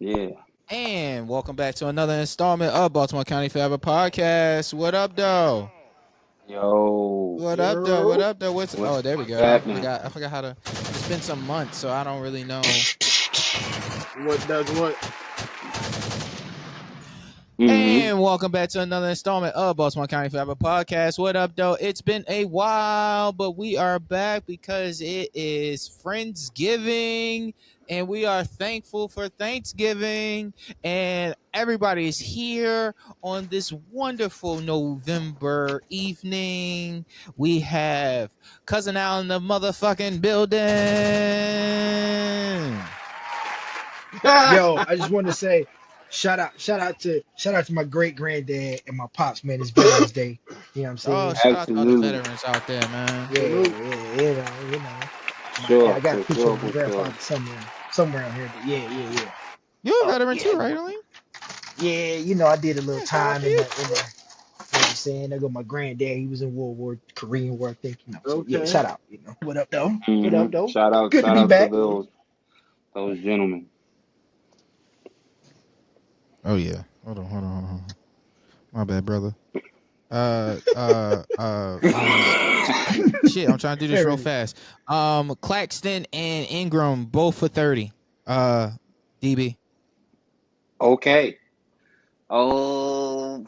Yeah. And welcome back to another installment of Baltimore County Forever Podcast. What up, though? Yo. What up, though? What Yo. up, though? Oh, there we What's go. I happening? forgot. I forgot how to. It's been some months, so I don't really know. What does what? Mm-hmm. And welcome back to another installment of Baltimore County Forever Podcast. What up, though? It's been a while, but we are back because it is Friendsgiving, and we are thankful for Thanksgiving. And everybody is here on this wonderful November evening. We have Cousin Al in the motherfucking building. Yo, I just want to say, shout out to my great granddad and my pops, man. It's Veterans Day. You know what I'm Oh, saying? shout out to all the Absolutely. veterans out there, man. Yeah, Salute. you know. I Sure. got a For picture sure. of my For grandfather sure. somewhere out here. But yeah. You're a Oh, veteran too, yeah, right, Elaine? yeah. You know, I did a little Yeah, shout out time to in you. the. You know what I'm saying? I got my granddad. He was in Korean War, I think. You know, so yeah. Okay. Shout out. You know, what up, though? What up, Mm-hmm. though? Shout out. Good to Shout be out to back. those gentlemen. Oh yeah. Hold on. My bad, brother. Shit, I'm trying to do this real fast. Claxton and Ingram both for 30. DB. Okay. Oh,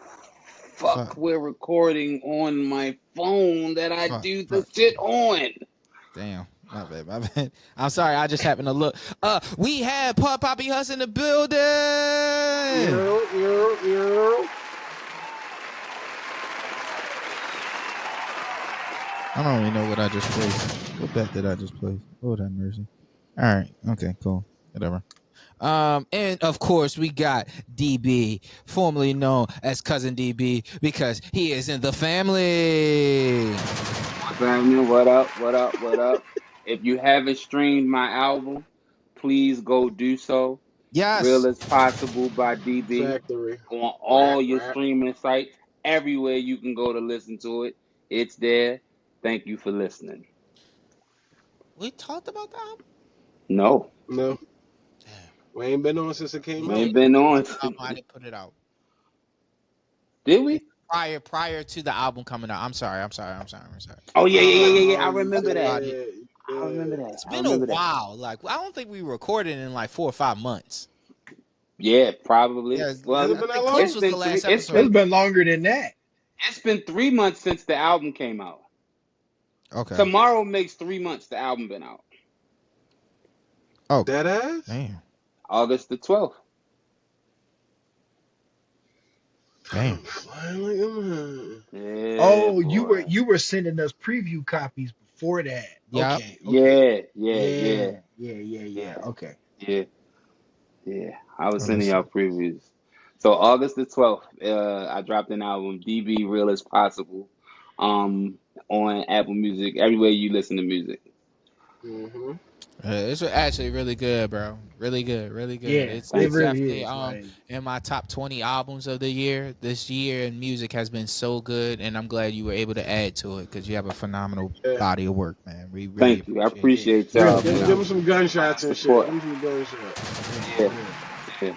fuck. Fuck. We're recording on my phone that I Fuck. do the shit on. Damn. My bad. I'm sorry. I just happened to look. We had Poppy Huss in the building. Yo. I don't even know what I just placed. What bet did I just place? Lord have mercy. All right. Okay, cool. Whatever. And of course we got DB, formerly known as Cousin DB, because he is in the family. Family, what up? What up? What up? If you haven't streamed my album, please go do so. Real Yes. as Possible by DB Factory. on all your Rap. streaming sites, everywhere you can go to listen to it. It's there. Thank you for listening. We talked about the album. No, No. Damn. We ain't been on since it We came we out. ain't did. been on. I didn't put it out. Did we? Prior to the album coming out. I'm sorry. Oh yeah. I remember Yeah. that. I remember that. It's I been a remember that. while. Like I don't think we recorded in like 4 or 5 months. Yeah, probably. Yeah, Has Well, it been that I think long? Clips was the last it's episode. It's been longer than that. it's been 3 months since the album came out. Okay. Tomorrow makes 3 months the album been out. Oh, That ass? damn. August the 12th. Damn. Flying like a Yeah. Oh, boy. you were sending us preview copies before that. Yeah. Okay. Yeah. Okay. Yeah. I was Oh, sending that's- y'all previews. So August the 12th, I dropped an album, DB Real as Possible, on Apple Music, everywhere you listen to music. Mm-hmm. It's actually really good, bro. Really good. Yeah, It's Thank it you. really definitely is. Like, in my top 20 albums of the year. This year in music has been so good, and I'm glad you were able to add to it because you have a phenomenal Yeah. body of work, man. We really Thank you. I appreciate y'all, Really Give man. him some gunshots and shit. Support. Give him some gunshots. Yeah.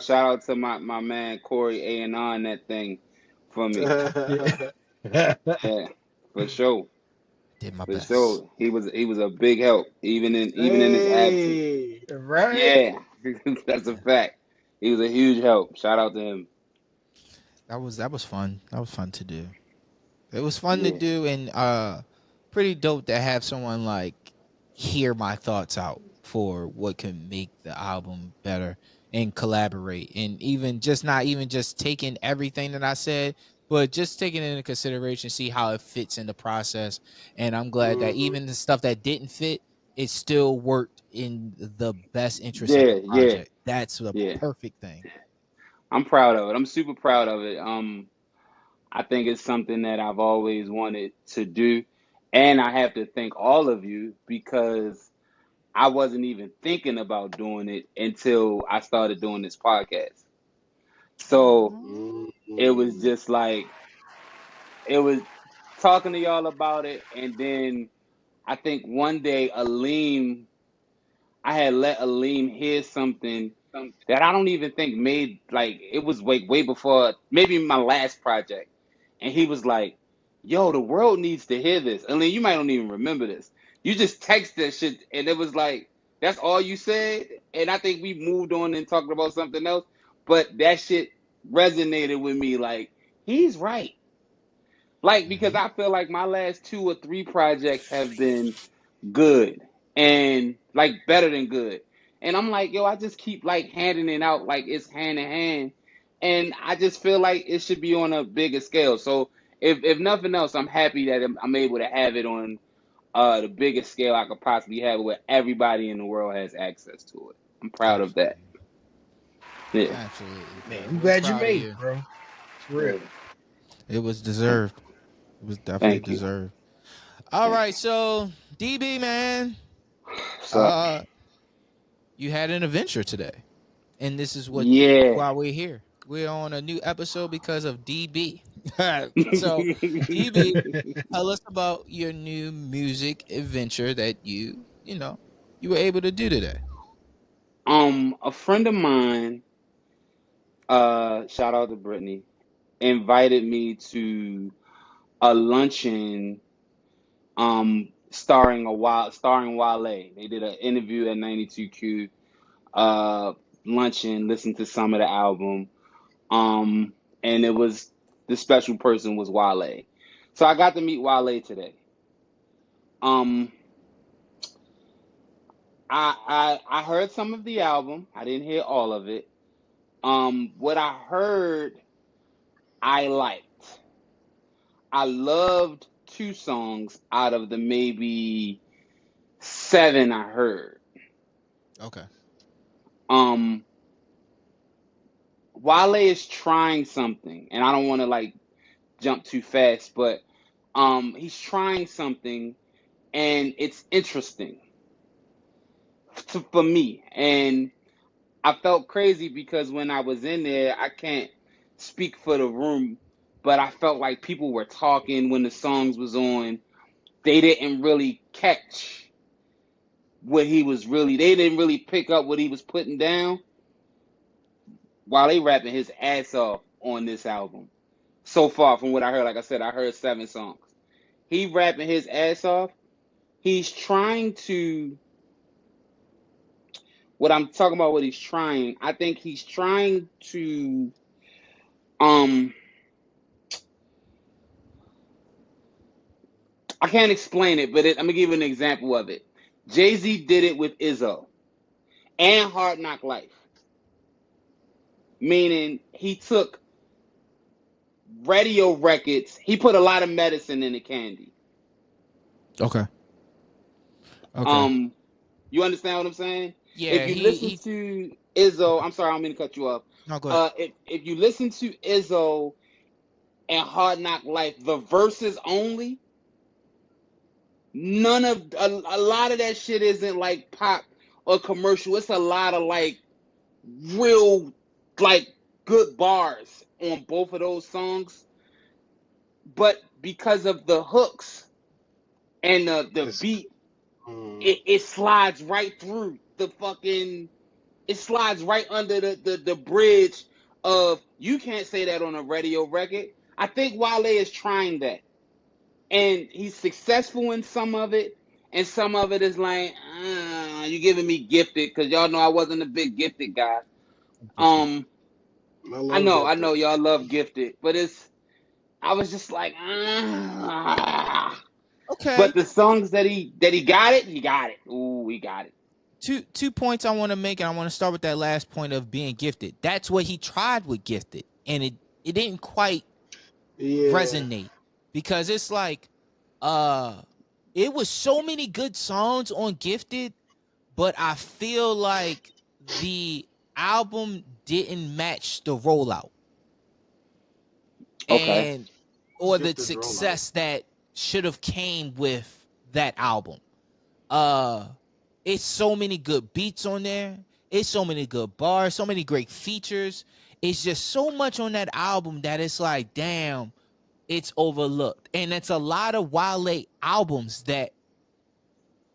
Shout out to my man Corey A&R and that thing for me. yeah. Yeah, for sure. did my For best. sure. He was a big help, even in his absence. Hey. Right? Yeah. That's a fact. He was a huge help. Shout out to him. That was fun. That was fun to do. It was fun to Yeah. do, and pretty dope to have someone like hear my thoughts out for what can make the album better and collaborate, and even just not even just taking everything that I said, but just taking it into consideration, see how it fits in the process. And I'm glad that even the stuff that didn't fit, it still worked in the best interest of the Yeah, project. That's the yeah. perfect thing. I'm proud of it. I'm super proud of it. I think it's something that I've always wanted to do. And I have to thank all of you because I wasn't even thinking about doing it until I started doing this podcast. So it was just like, it was talking to y'all about it. And then I think one day I had let Aleem hear something that I don't even think made, like, it was way before maybe my last project. And he was like, yo, the world needs to hear this. I mean, you might not even remember this. You just text that shit, and it was like, that's all you said. And I think we moved on and talked about something else. But that shit resonated with me. Like, he's right. Like, because I feel like my last 2 or 3 projects have been good and like better than good. And I'm like, yo, I just keep like handing it out like it's hand in hand. And I just feel like it should be on a bigger scale. So if nothing else, I'm happy that I'm able to have it on the biggest scale I could possibly have, where everybody in the world has access to it. I'm proud of that. Yeah. Absolutely. Man, Bro. I'm We're glad you proud of made you. it, bro. For real. Yeah. It was deserved. It was definitely Thank you. deserved. All Thank right, you. so DB, man, What's up? you had an adventure today, and this is Yeah. why we're here. We're on a new episode because of DB. So, DB, tell us about your new music adventure that you were able to do today. A friend of mine, shout out to Brittany, invited me to a luncheon starring Wale. They did an interview at 92Q, uh luncheon, listened to some of the album. And it was, the special person was Wale. So I got to meet Wale today. Um I heard some of the album. I didn't hear all of it. What I heard I liked. I loved 2 songs out of the maybe 7 I heard. Okay. Um, Wale is trying something, and I don't want to like jump too fast, but he's trying something, and it's interesting for me. And I felt crazy because when I was in there, I can't speak for the room, but I felt like people were talking when the songs was on. They didn't really catch what he was really. They didn't really pick up what he was putting down while they rapping his ass off on this album. So far from what I heard, like I said, I heard 7 songs. He rapping his ass off. He's trying to. What I'm talking about, what he's trying. I think he's trying to. Um, I can't explain it, but I'm gonna give you an example of it. Jay-Z did it with Izzo and Hard Knock Life, meaning he took radio records. He put a lot of medicine in the candy. Okay. Okay. You understand what I'm saying? Yeah, If you listen to Izzo, I'm sorry, I don't mean to cut you off. No, go ahead. If you listen to Izzo and Hard Knock Life, the verses only, none of a lot of that shit isn't like pop or commercial. It's a lot of like real like good bars on both of those songs. But because of the hooks and the beat, it slides right through the fucking. It slides right under the bridge of, you can't say that on a radio record. I think Wale is trying that. And he's successful in some of it. And some of it is like, you giving me Gifted, because y'all know I wasn't a big Gifted guy. I know y'all love Gifted, but I was just like, Okay. But the songs that he got it, he got it. Ooh, he got it. Two points I want to make, and I want to start with that last point of being gifted. That's what he tried with Gifted, and it didn't quite resonate, because it's like it was so many good songs on Gifted, but I feel like the album didn't match the rollout. Okay. And or the success that should have came with that album. It's so many good beats on there. It's so many good bars, so many great features. It's just so much on that album that it's like, damn, it's overlooked. And it's a lot of Wale albums that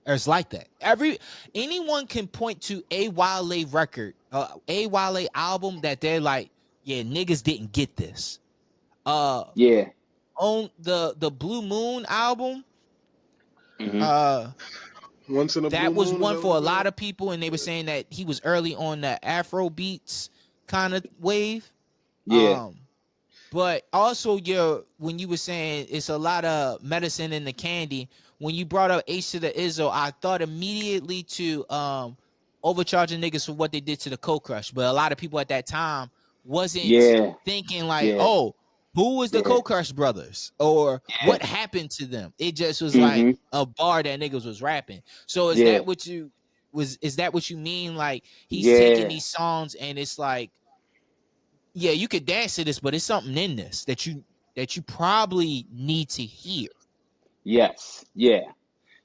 is like that. Anyone can point to a Wale record, a Wale album that they're like, yeah, niggas didn't get this. Yeah. On the Blue Moon album, Hmm. uh, Once in a blue that was moon, is one that what for it's a lot called? of people, and they were saying that he was early on the Afro beats kind of wave. Yeah. Um, but also when you were saying it's a lot of medicine in the candy, when you brought up H to the Izzo, I thought immediately to overcharging niggas for what they did to the Cold Crush. But a lot of people at that time wasn't Yeah. thinking like, Yeah. oh, who was the Yeah. Cold Crush brothers or Yeah. what happened to them? It just was like Hmm. a bar that niggas was rapping. So Yeah. is that what you mean? Like he's taking Yeah. these songs and it's like, yeah, you could dance to this, but it's something in this that you probably need to hear. Yes. Yeah.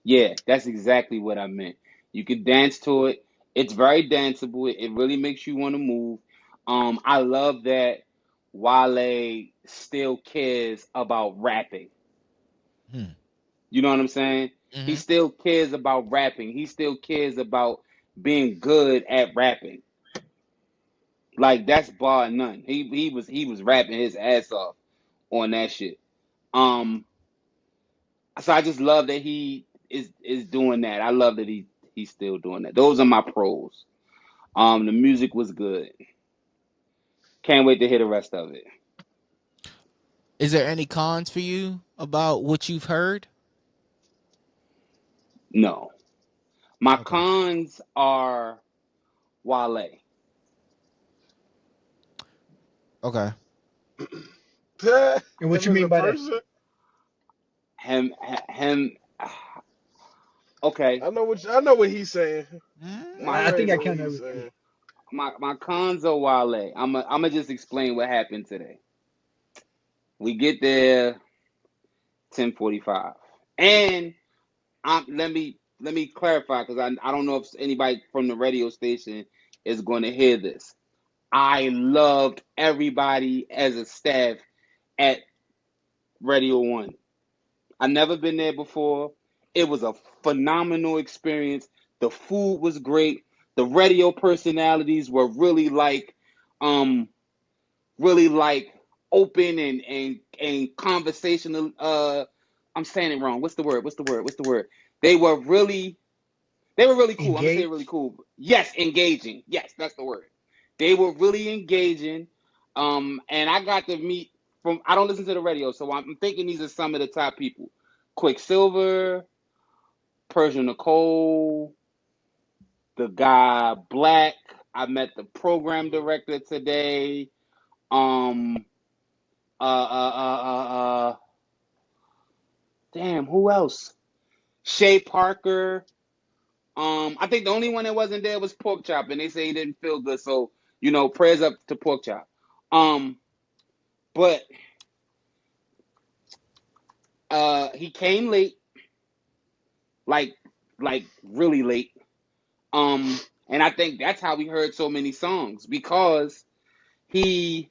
Yeah. That's exactly what I meant. You could dance to it. It's very danceable. It really makes you want to move. I love that Wale still cares about rapping. Hmm. You know what I'm saying? He Mm-hmm. still cares about rapping. He still cares about being good at rapping. Like that's bar none. He was rapping his ass off on that shit. Um, so I just love that he is doing that. I love that he's still doing that. Those are my pros. The music was good. Can't wait to hear the rest of it. Is there any cons for you about what you've heard? No, my Okay. cons are Wale. Okay. And what you Him as mean a by that? person? Him. Okay, I know what he's saying. I my I already think I know what kind he's of. saying. my cons are Wale. I'm just explain what happened today. We get there 10:45, and let me clarify because I don't know if anybody from the radio station is going to hear this. I loved everybody as a staff at Radio One. I never been there before. It was a phenomenal experience. The food was great. The radio personalities were um, really like open and conversational. I'm saying it wrong. What's the word? What's the word? What's the word? They were really they were really cool. I'm gonna say really Engaged. cool. Yes, engaging. Yes, that's the word. They were really engaging. And I got to meet from. I don't listen to the radio, so I'm thinking these are some of the top people. Quicksilver, Persian Nicole, the guy Black. I met the program Hmm. director today. Um, uh, uh, uh, uh, uh damn, who else? Shay Parker. I think the only one that wasn't there was Pork Chop, and they say he didn't feel good. So prayers up to Pork Chop. Um, but he came late, like really late. And I think that's how we heard so many songs because he,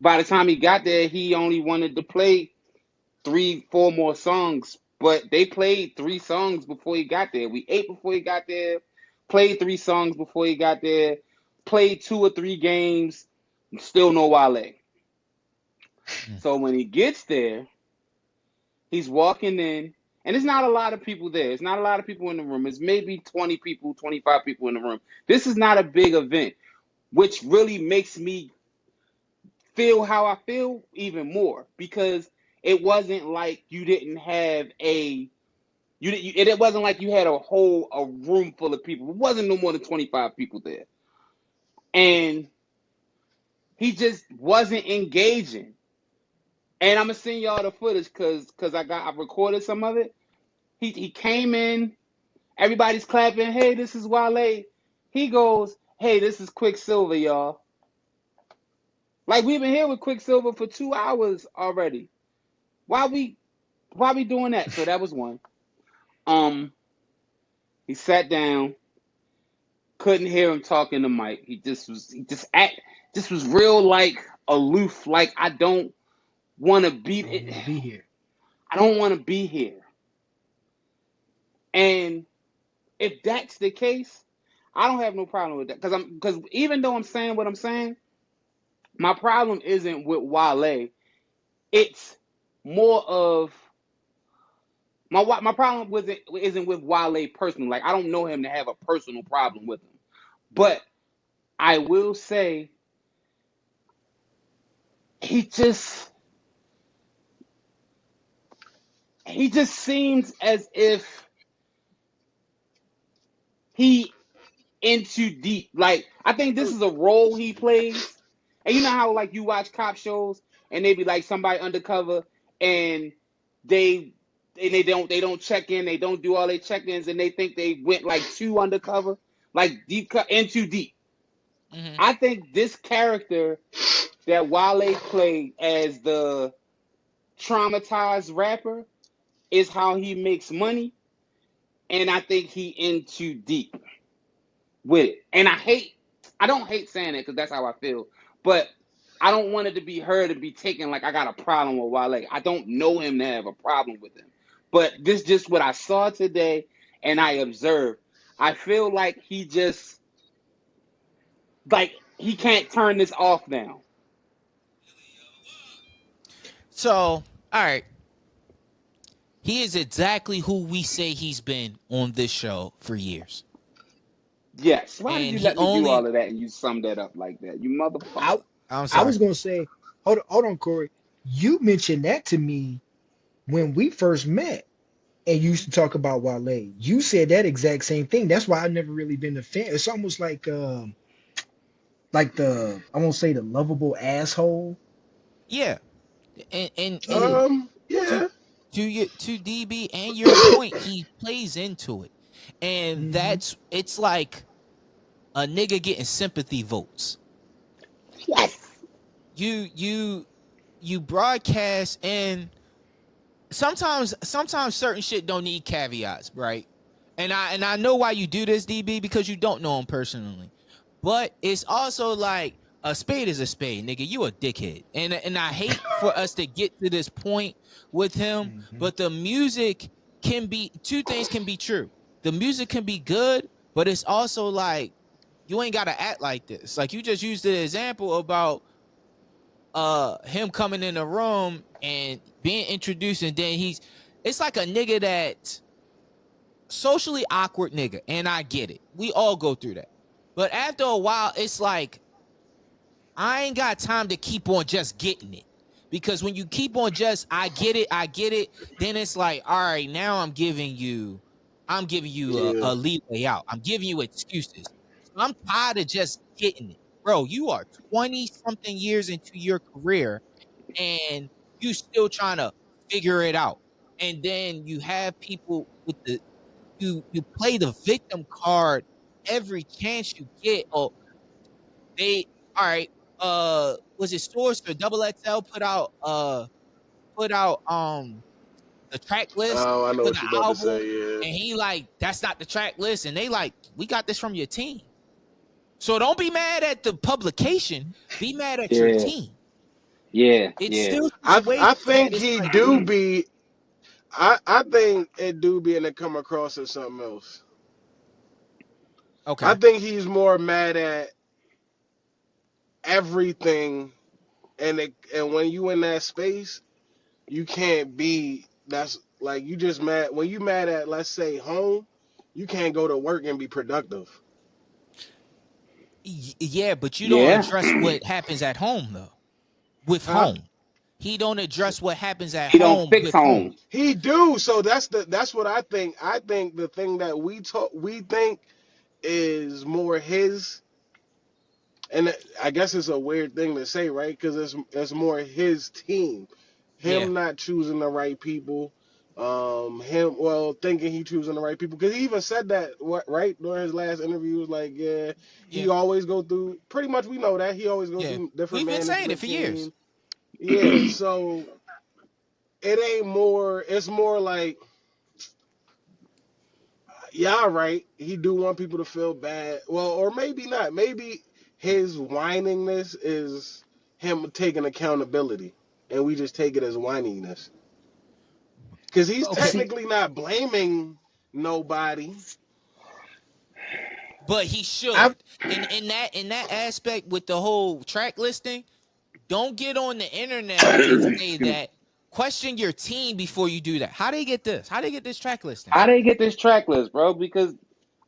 by the time he got there, he only wanted to play 3, 4 more songs. But they played 3 songs before he got there. We ate before he got there, played 3 songs before he got there, played 2 or 3 games, still no Wale. Mm. So when he gets there, he's walking in, and it's not a lot of people there. It's not a lot of people in the room. It's maybe 20 people, 25 people in the room. This is not a big event, which really makes me feel how I feel even more because it wasn't like you didn't have a it wasn't like you had a room full of people. It wasn't no more than 25 people there. And he just wasn't engaging. And I'm gonna send y'all the footage because I recorded some of it. He came in, everybody's clapping, hey, this is Wale. He goes, hey, this is Quicksilver, y'all. Like we've been here with Quicksilver for 2 hours already. Why we doing that? So that was one. Um, he sat down, couldn't hear him talking to Mike. He just was real like aloof, like I don't want to be I don't want to be here. I don't want to be here. And if that's the case, I don't have no problem with that because even though I'm saying what I'm saying, my problem isn't with Wale. It's more of my problem with it isn't with Wale personally. Like I don't know him to have a personal problem with him, but I will say he just seems as if he in too deep. Like I think this is a role he plays. And you know how like you watch cop shows and they be like somebody undercover and they they don't check in, they don't do all their check-ins and they think they went like too undercover, like deep cut in too deep. Mm-hmm. I think this character that Wale played as the traumatized rapper is how he makes money, and I think he in too deep with it. And I don't hate saying it because that's how I feel, but I don't want it to be heard and be taken like I got a problem with Wale. I don't know him to have a problem with him, but this just what I saw today and I observed. I feel like he just like he can't turn this off now. So, all right. He is exactly who we say he's been on this show for years. Yes. Why did And you he let me do only, all of that and you summed that up like that? You I motherfucker. I'm I sorry. was gonna say, hold on, Corey. You mentioned that to me when we first met and you used to talk about Wale. You said that exact same thing. That's why I've never really been a fan. It's almost like the I won't say the lovable asshole. Yeah. And Yeah. to Yeah. to DB and your point, he plays into it. And Hmm. it's like a nigga getting sympathy votes. Yes. You broadcast, and sometimes certain shit don't need caveats, right? And I know why you do this, DB, because you don't know him personally. But it's also like a spade is a spade, nigga. You a dickhead. And I hate for us to get to this point with him, Hmm. but the music can be, two things can be true. The music can be good, but it's also like you ain't gotta act like this. Like you just used the example about him coming in the room and being introduced, and then it's like a nigga that socially awkward nigga, and I get it. We all go through that. But after a while, it's like I ain't got time to keep on just getting it. Because when you keep on just I get it, then it's like, all right, now I'm giving you Yeah. a leeway out. I'm giving you excuses. So I'm tired of just getting it. Bro, you are 20 something years into your career and you still trying to figure it out. And then you have people with the you play the victim card every chance you get. Oh, they all right. Was it Stores or Double XL put out the track list Oh, I know for what the you're about to album, say. Yeah. and he like that's not the track list, and they like we got this from your team. So don't be mad at the publication. Be mad at your Yeah. team. Yeah. It's Yeah. still I situations that think it's he like, do be. I think it do be and it come across as something else. I okay, think he's more mad at everything, and when you in that space, you can't be. That's like you just mad when you mad at, let's say, home. You can't go to work and be productive. yeah, but you don't Yeah. address what happens at home though. With Huh? home, he don't address what happens at He don't home fix with home. home. He do. So that's what I think. I think the thing that we think is more his, and I guess it's a weird thing to say, right? Because it's more his team, Yeah, him not choosing the right people, him thinking he choosing the right people. Because he even said that right during his last interview, he was like, yeah, yeah, he always go through. Pretty much, we know that he always go yeah. through different We've been saying it management for years. team. Yeah, so it ain't more. It's more like, yeah, right. He do want people to feel bad. Well, or maybe not. Maybe his whiningness is him taking accountability, and we just take it as whininess. Because he's Okay, See, technically not blaming nobody. but he I should. In that aspect with the whole track listing, don't get on the internet and say Excuse me. that. Question your team before you do that. How they get this? How they get this track listing? How they get this track list, bro? Because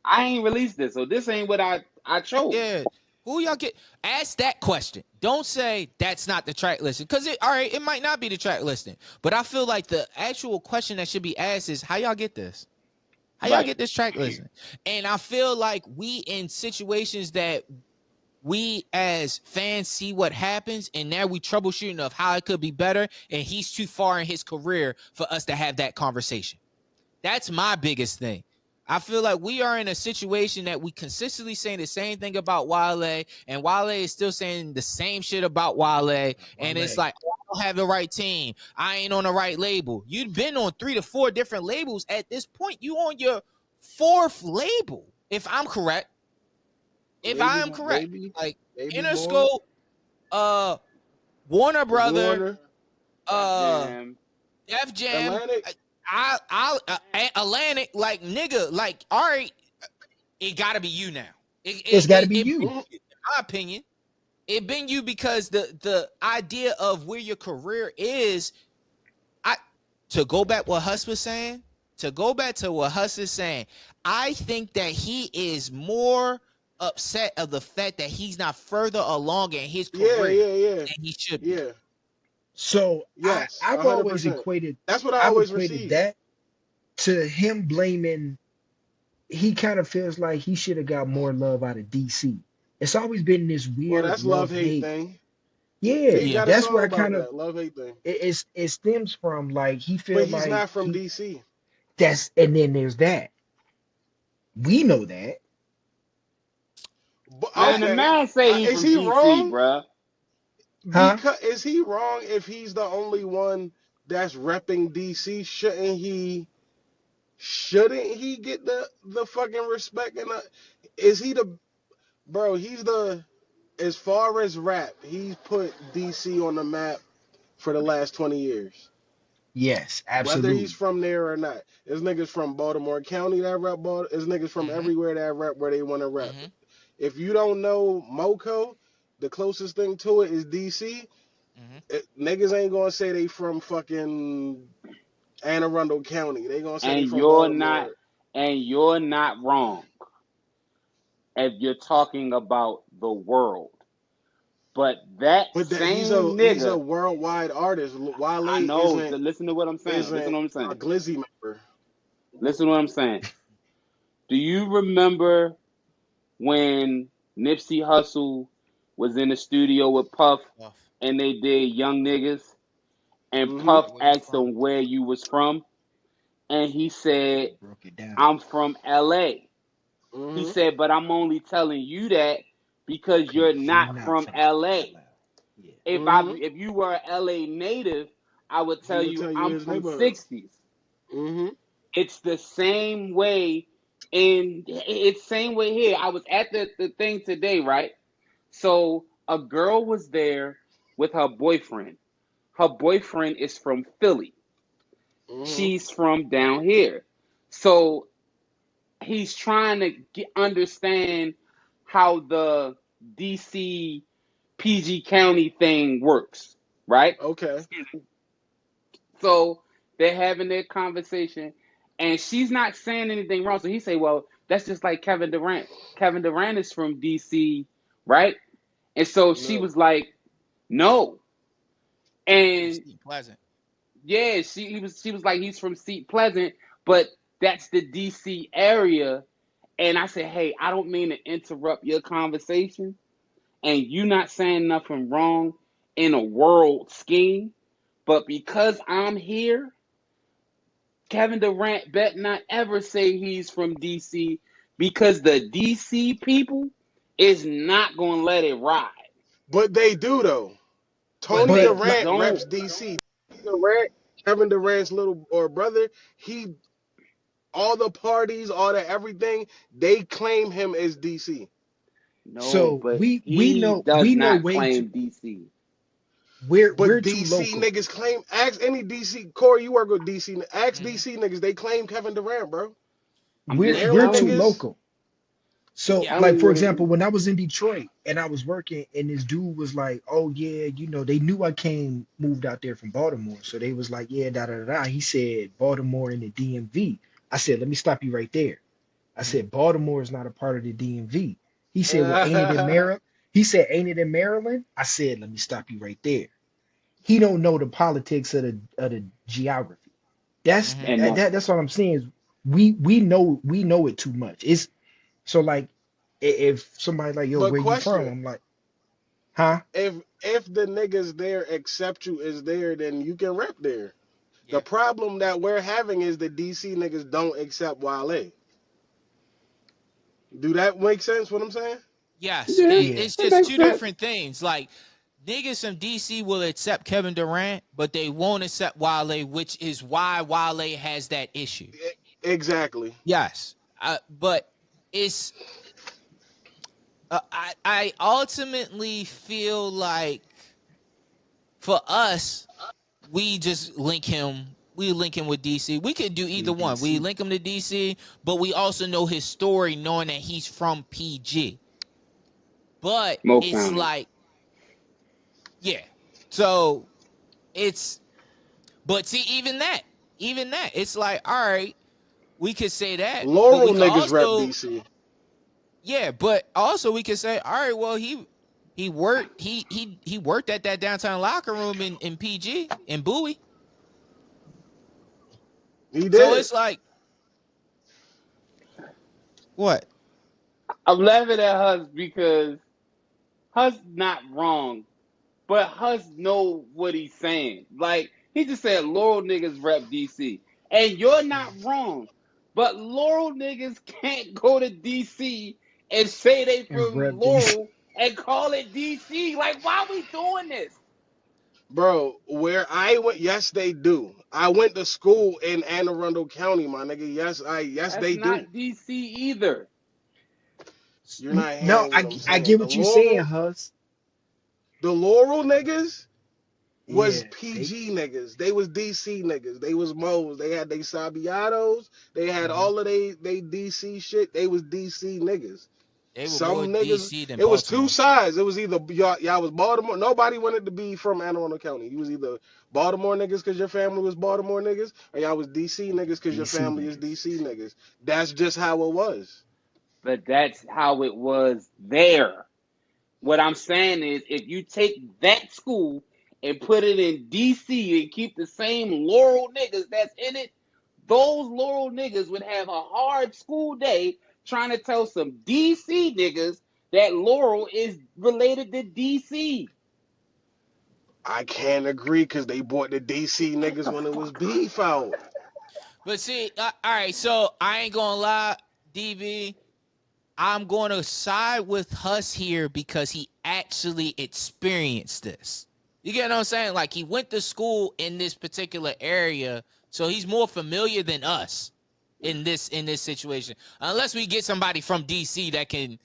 I ain't released this, so this ain't what I chose. Yeah. Who y'all get? Ask that question. Don't say that's not the track listing. Because it might not be the track listing. But I feel like the actual question that should be asked is how y'all get this? How y'all Right. get this track listing? And I feel like we in situations that we as fans see what happens, and now we troubleshooting of how it could be better, and he's too far in his career for us to have that conversation. That's my biggest thing. I feel like we are in a situation that we consistently saying the same thing about Wale, and Wale is still saying the same shit about Wale. And it's like, oh, I don't have the right team. I ain't on the right label. You've been on 3 to 4 different labels at this point. You on your 4th label, if I'm correct. If I am correct, like maybe Interscope, Warner Brother, Warner, Damn. F Jam, Atlantic. Atlantic, like nigga, like all right, it gotta be you now. It's got to be you. In my opinion, it been you because the idea of where your career is. To go back what Huss was saying. To go back to what Huss is saying, I think that he is more upset of the fact that he's not further along in his career Yeah. than he should be. Yeah. So Yes. I've always 100%. equated That's what I I've always equated receive. that to him blaming. He kind of feels like he should have got more love out of DC. It's always been this Well, weird that's love love-hate hate. thing. Yeah, He got a that's song where I about kind of that love-hate thing. it stems from. Like he But feels he's like not from DC. and then there's that. We know that. But, Man, the okay. man say he Is from he DC, wrong? bruh. Huh? Because is he wrong if he's the only one that's repping DC? Shouldn't he get the fucking respect and is he the bro? He's the as far as rap, he's put DC on the map for the last 20 years. Yes, Whether he's absolutely. from there or not. There's niggas from Baltimore County that rap there's niggas from Mm-hmm. everywhere that rap where they want to rap. Mm-hmm. If you don't know Moco, the closest thing to it is DC. Mm-hmm. Niggas ain't gonna say they from fucking Anne Arundel County. They gonna say they And from you're not Baltimore. and you're not wrong if you're talking about the world. But that But that he's same a nigga, worldwide artist. Wale I know. isn't Listen to what I'm saying. Listen isn't to what I'm a saying. Glizzy member. Listen to what I'm saying. Do you remember when Nipsey Hussle was in the studio with Puff Off. and they did Young Niggas and Mm-hmm. Puff Where you asked from? him where you was from and he said, Broke it down. I'm from LA. He Mm-hmm. said, but I'm only telling you that because you're Because you're not not from from LA. LA. Yeah. Mm-hmm. If you were a LA native, I would He tell would you tell you I'm his from neighborhood. 60s. Mm-hmm. It's the same way it's same way here. I was at the thing today, right? So a girl was there with her boyfriend. Her boyfriend is from Philly. Mm-hmm. She's from down here. So he's trying to understand how the DC PG County thing works, right? Okay. So they're having their conversation, and she's not saying anything wrong. So he say, "Well, that's just like Kevin Durant. Kevin Durant is from DC, right?" And so she No. was like, "No." From And Seat Pleasant. yeah, she was like, "He's from Seat Pleasant, but that's the DC area." And I said, "Hey, I don't mean to interrupt your conversation, and you not saying nothing wrong in a world scheme, but because I'm here, Kevin Durant bet not ever say he's from DC because the DC people is not gonna let it ride. But they do though. But Tony they But but Durant Don't reps DC. Durant, Kevin Durant's little or brother, he all the parties, all the everything, they claim him as DC. no, so but we he know does we know not way too claim DC. But we're too DC local. niggas claim. Ask any DC. Corey, you work with DC. Ask Mhm. DC niggas. They claim Kevin Durant, bro. I'm just We're Maryland too telling you. niggas. local. So, Yeah. I like mean, for what it example, is. when I was in Detroit and I was working, and this dude was like, "Oh yeah, they knew I moved out there from Baltimore, so they was like, yeah, da da da." Da." He said Baltimore and the DMV. I said, "Let me stop you right there." I Mhm. said, "Baltimore is not a part of the DMV." He said, "Well, ain't it in Maryland?" He said, "Ain't it in Maryland?" I said, "Let me stop you right there." He don't know the politics of the geography. Mhm. And That's what I'm saying. Is we know it too much. It's so like if somebody like, "Yo, But where you from?" question: I'm like, "Huh?" if the niggas there accept you as there, then you can rep there. The Yeah. problem that we're having is the DC niggas don't accept Wale. Do that make sense? What I'm saying? Yes. yeah, Yeah, It's it just makes two sense. different things. Like niggas from DC will accept Kevin Durant, but they won't accept Wale, which is why Wale has that issue. Exactly. Yes. But it's I ultimately feel like for us, we just link him. We link him with DC. We could do either one. We DC. link him to DC, but we also know his story, knowing that he's from PG. But Mo it's County. like, yeah. So it's, but see, even that, it's like, all right, we could say that, but we Laurel could niggas rep also, DC. yeah, but also we could say, all right, well, he worked he worked at that downtown locker room in PG in Bowie. He So did. it's like, what? I'm laughing at Hus because Hus not wrong, but Hus know what he's saying. Like he just said, Laurel niggas rep DC, and you're not wrong. But Laurel niggas can't go to DC and say they And from rep DC. Laurel and call it DC. Like, why are we doing this? Bro, where I went, yes, they do. I went to school in Anne Arundel County, my nigga. Yes, That's they do. not DC either. You're not No, hearing what I'm I saying. get what you're saying, Hus. The Laurel niggas was Yeah, they. PG niggas. They was DC niggas. They was Mo's. They had they Sabiatos. They had Mhm. all of they DC shit. They was DC niggas. They were more Some niggas, DC than it was two Baltimore. sides. It was either y'all was Baltimore. Nobody wanted to be from Anne Arundel County. You was either Baltimore niggas because your family was Baltimore niggas, or y'all was DC niggas because your DC family is niggas. DC niggas. That's just how it was. But that's how it was there. What I'm saying is, if you take that school and put it in DC and keep the same Laurel niggas that's in it, those Laurel niggas would have a hard school day trying to tell some DC niggas that Laurel is related to DC. I can't agree because they bought the DC Get niggas the when it was fuck out. beef out. But see, all right, so I ain't gonna lie, DB. I'm going to side with Huss here because he actually experienced this. You get what I'm saying? Like he went to school in this particular area, so he's more familiar than us in this situation. Unless we get somebody from DC that can,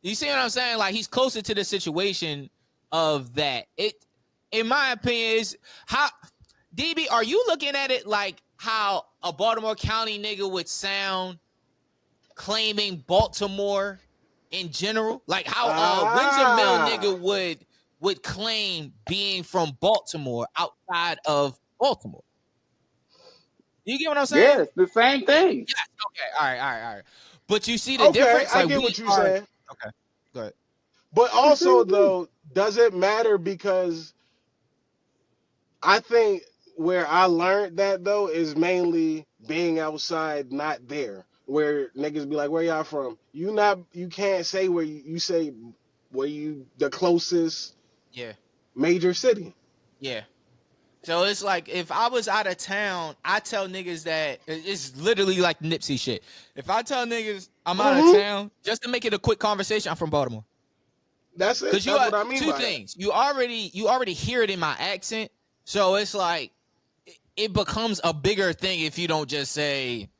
you see what I'm saying? Like he's closer to the situation of that. It, in my opinion, is how DB. Are you looking at it like how a Baltimore County nigga would sound claiming Baltimore in general, like how Windsor Mill Ah, nigga would claim being from Baltimore outside of Baltimore. You get what I'm saying? Yeah, it's the same thing. Yes. Okay. All right. All right. All right. But you see the okay, difference? I Like get we what you're are. saying. Okay. Go ahead. But It's the also same thing. though, does it matter because I think where I learned that though is mainly being outside, not there. Where niggas be like, "Where y'all from?" You can't say where you say where you the closest Yeah. major city. Yeah. So it's like if I was out of town, I tell niggas that it's literally like Nipsey shit. If I tell niggas I'm out of Hmm. town, just to make it a quick conversation, I'm from Baltimore. That's it. Cause you That's are what I mean two by it. things. You already hear it in my accent. So it's like it becomes a bigger thing if you don't just say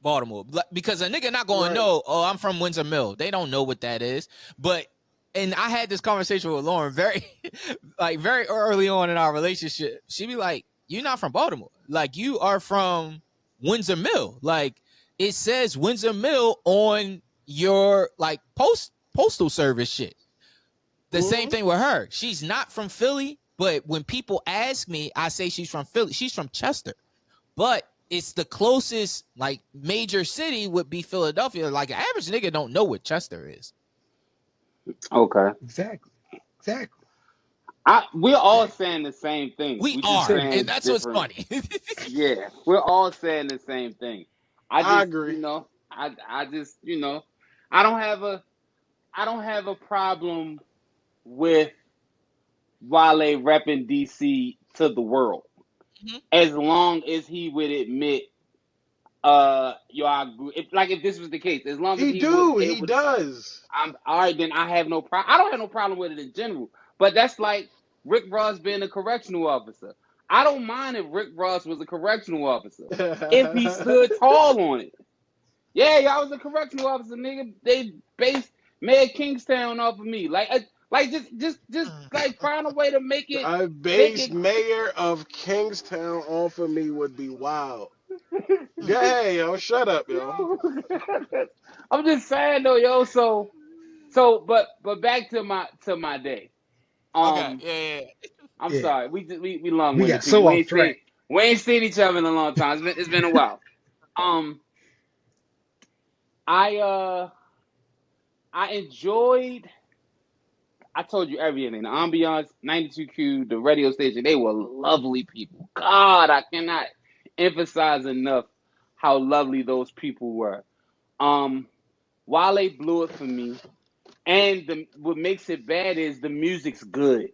Baltimore. Because a nigga not gonna Right. know, oh, I'm from Windsor Mill. They don't know what that is. But and I had this conversation with Lauren very like very early on in our relationship. She be like, "You're not from Baltimore. Like you are from Windsor Mill. Like it says Windsor Mill on your like postal service shit. The same Mhm. thing with her. She's not from Philly, but when people ask me, I say she's from Philly. She's from Chester, but it's the closest like major city would be Philadelphia. Like an average nigga don't know what Chester is. Okay. Exactly. Exactly. We're all Exactly. saying the same thing. We We just are, Same. and saying that's what's different. funny. Yeah, we're all saying the same thing. I I just, agree. I just, I don't have a, I don't have a problem with Wale repping DC to the world, Mhm. as long as he would admit, yo, I agree. If this was the case, as long as He he was do. He able to, does. I'm all right. Then I have no problem. I don't have no problem with it in general. But that's like Rick Ross being a correctional officer. I don't mind if Rick Ross was a correctional officer if he stood tall on it. Yeah, y'all was a correctional officer, nigga. They based Mayor Kingstown off of me. Like just like find a way to A make base it. mayor of Kingstown off of me would be wild. Go ahead, yo. Shut up, yo. Yo. I'm just saying though, yo. But back to my day. Okay, Um, yeah. I'm Yeah. sorry. We long We winded got people. so off track. We ain't seen each other in a long time. It's been a while. Um, I uh I enjoyed. I told you everything. The ambiance, 92Q, the radio station. They were lovely people. God, I cannot emphasize enough how lovely those people were. Um, Wale blew it for me. And what makes it bad is the music's good.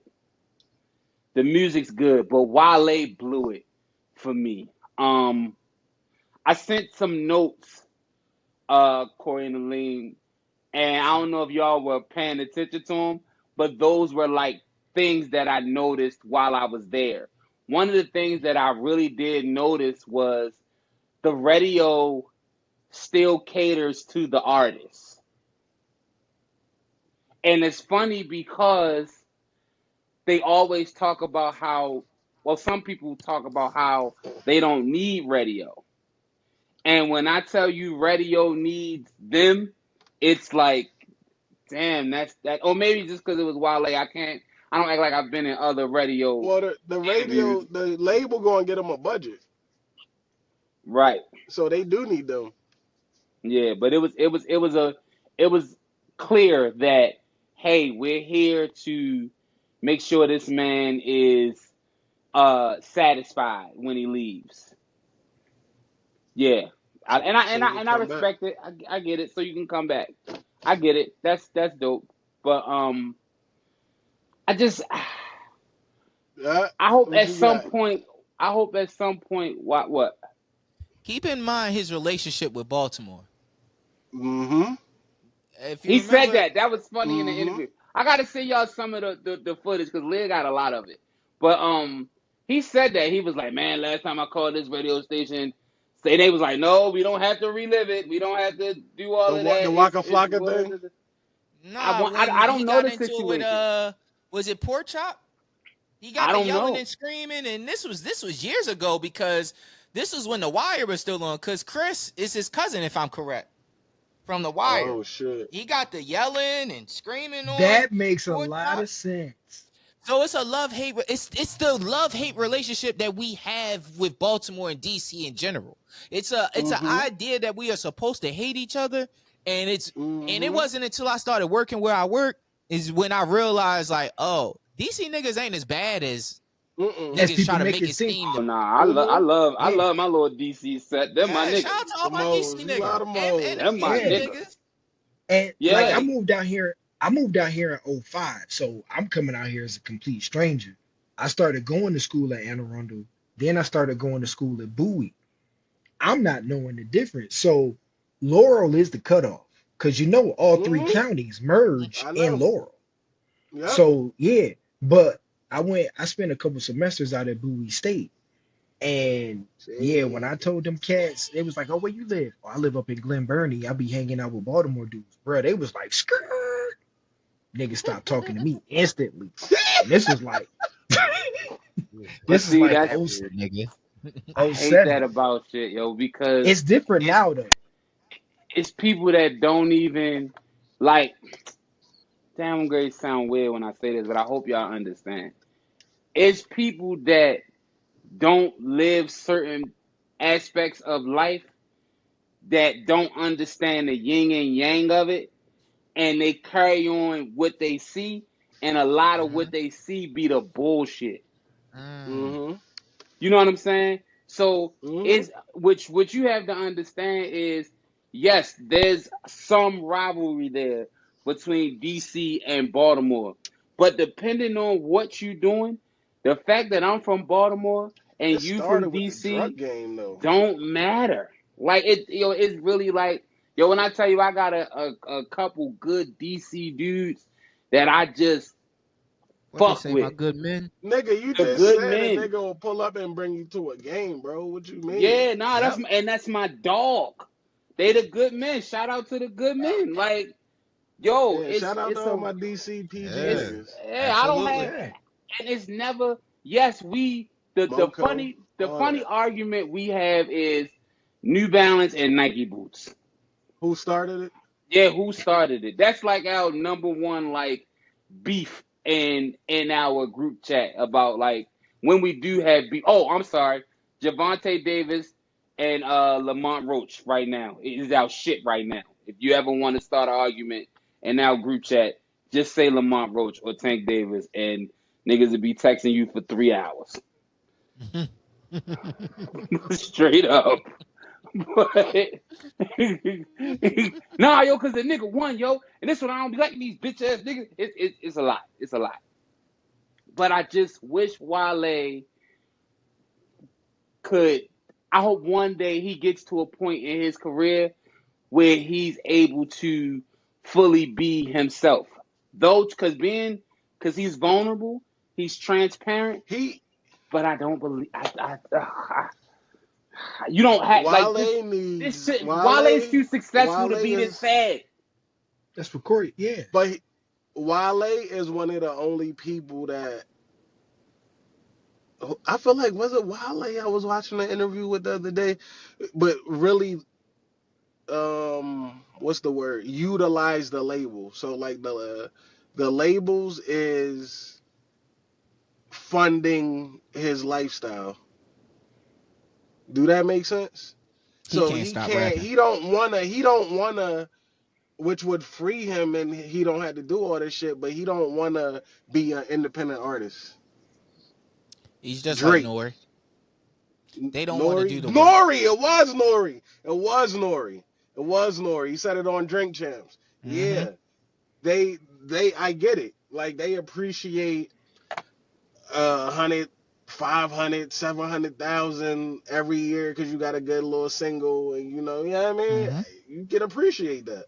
The music's good, but Wale blew it for me. I sent some notes, Corey and Aline, and I don't know if y'all were paying attention to them, but those were like things that I noticed while I was there. One of the things that I really did notice was the radio still caters to the artists. And it's funny because they always talk about how, well, some people talk about how they don't need radio. And when I tell you radio needs them, it's like, damn, that's that. Or maybe just because it was Wale, I don't act like I've been in other radio Well, the radio, interviews. the label going to get them a budget, Right. so they do need them. Yeah, but it was clear that, hey, we're here to make sure this man is satisfied when he leaves. Yeah. So you can And I come back. respect it. I get it. So you can come back. I get it. That's dope. But I just Yeah. I hope What at you some got? point what Keep in mind his relationship with Baltimore. Mm-hmm. If you he said remember, that was funny in the Mm-hmm. interview. I gotta send y'all some of the footage because Leah got a lot of it. But he said that he was like, man, last time I called this radio station, say they was like, no, we don't have to relive it. We don't have to do all of The that. Waka It's Flocka what thing. nah, when I he don't know got the into it with situation. was it Pork Chop? He I got the don't yelling know. and screaming, and this was years ago because this was when The Wire was still on. Because Chris is his cousin, if I'm correct, from The Wire. Oh shit. He got the yelling and screaming on That makes a Pork lot Chop. of sense. So it's a love hate. It's the love hate relationship that we have with Baltimore and DC in general. It's an Mm-hmm. idea that we are supposed to hate each other, and it Mm-hmm. wasn't until I started working where I work is when I realized like, oh, DC niggas ain't as bad as Mm-mm. As niggas people try to make make it it seem. seem Oh to be. nah, Mm-hmm. I Yeah. love my little DC set. They're my Yeah, shout niggas. out to all The my DC moles. You niggas lot of and moles. the They're my PNC Yeah. niggas. niggas. And like Yeah. I moved out here in '05, so I'm coming out here as a complete stranger. I started going to school at Anne Arundel, then I started going to school at Bowie. I'm not knowing the difference. So Laurel is the cutoff because all three Mm-hmm. counties merge I in know. Laurel. Yep. So yeah, but I spent a couple semesters out at Bowie State. And yeah, when I See. told them cats, it was like, oh, where you live? Oh, I live up in Glen Burnie. I be hanging out with Baltimore dudes. Bro, they was like, skirt. Niggas stopped talking to me instantly. And this was like, But this is see, like that's oh Nigga. I oh hate that seven. about shit, yo, because It's different it's now, though. it's people that don't even like. Damn, I'm going to sound weird when I say this, but I hope y'all understand. It's people that don't live certain aspects of life that don't understand the yin and yang of it, and they carry on what they see, and a lot of what they see be the bullshit. Mm. Mm-hmm. You know what I'm saying? So Mm-hmm. it's what you have to understand is yes, there's some rivalry there between DC and Baltimore. But depending on what you're doing, the fact that I'm from Baltimore and It you from started with the DC drug game, though. don't matter. Like it, it's really like when I tell you I got a couple good DC dudes that I just What they fuck say, my with. good men? Nigga, you The just good said a men. nigga will pull up and bring you to a game, bro. What you mean? Yeah, nah, Yep. that's my dog. They the good men. Shout out to the good men. Like, yo, Yeah, shout out to it's all a my DC PG it's Yeah, niggas. I don't absolutely. have, Yeah. and it's never. Yes, we Moco, the all funny that. argument we have is New Balance and Nike boots. Who started it? Yeah, who started it? That's like our number one like beef in our group chat about like when we do have beef. Oh, I'm sorry, Javante Davis and Lamont Roach right now. It is our shit right now. If you ever want to start an argument in our group chat, just say Lamont Roach or Tank Davis, and niggas will be texting you for 3 hours. Straight up. But nah, yo, cause the nigga won, yo, and this one I don't be liking these bitch ass niggas. It's a lot. It's a lot. But I just wish Wale could. I hope one day he gets to a point in his career where he's able to fully be himself. Though, because he's vulnerable, he's transparent. He But I don't believe. You don't have like this. Wale This needs shit. Wale's Wale. too successful Wale to be this is, sad. That's what Corey. Yeah. but Wale is one of the only people that I feel like was it Wale I was watching an interview with the other day, but really, what's the word? Utilize the label. So like the labels is funding his lifestyle. Do that make sense? He So can't he stop can't. rapping. He don't wanna. Which would free him, and he don't have to do all this shit. But he don't wanna be an independent artist. He's just like Drake. Nori. They don't want to Nori. do the work. Nori. It was Nori. It was Nori. It was Nori. He said it on Drink Champs. Mm-hmm. Yeah. I get it. Like they appreciate 100, 500, 700,000 every year because you got a good little single, and you know what I mean? Mm-hmm. You can appreciate that.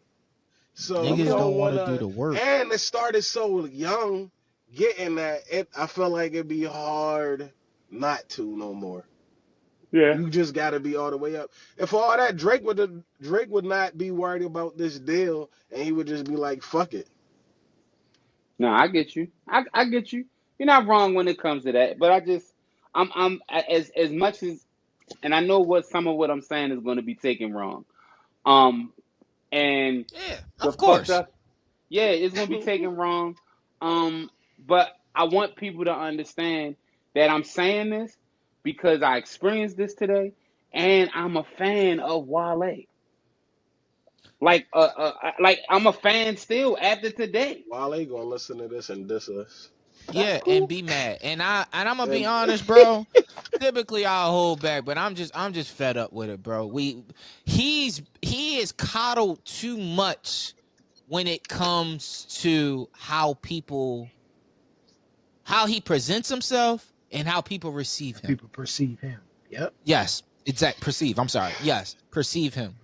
So he Niggas don't don't want to do wanna, the work. and it started so young, getting that I feel like it'd be hard not to no more. Yeah. You just gotta be all the way up. And for all that, Drake would not be worried about this deal, and he would just be like, "Fuck it." No, I get you. I get you. You're not wrong when it comes to that. But I'm as much as, and I know what some of what I'm saying is going to be taken wrong. Um, and Yeah, the of fucked course. up, yeah, it's going to be taken wrong. But I want people to understand that I'm saying this because I experienced this today, and I'm a fan of Wale. Like I'm a fan still after today. Wale gonna listen to this and diss us. That's Yeah, and cool. be mad. And I'm gonna be And honest, bro. Typically I'll hold back, but I'm just fed up with it, bro. He is coddled too much when it comes to how he presents himself and how people receive him. People perceive him. Yep. Yes, perceive. I'm sorry. Yes, perceive him.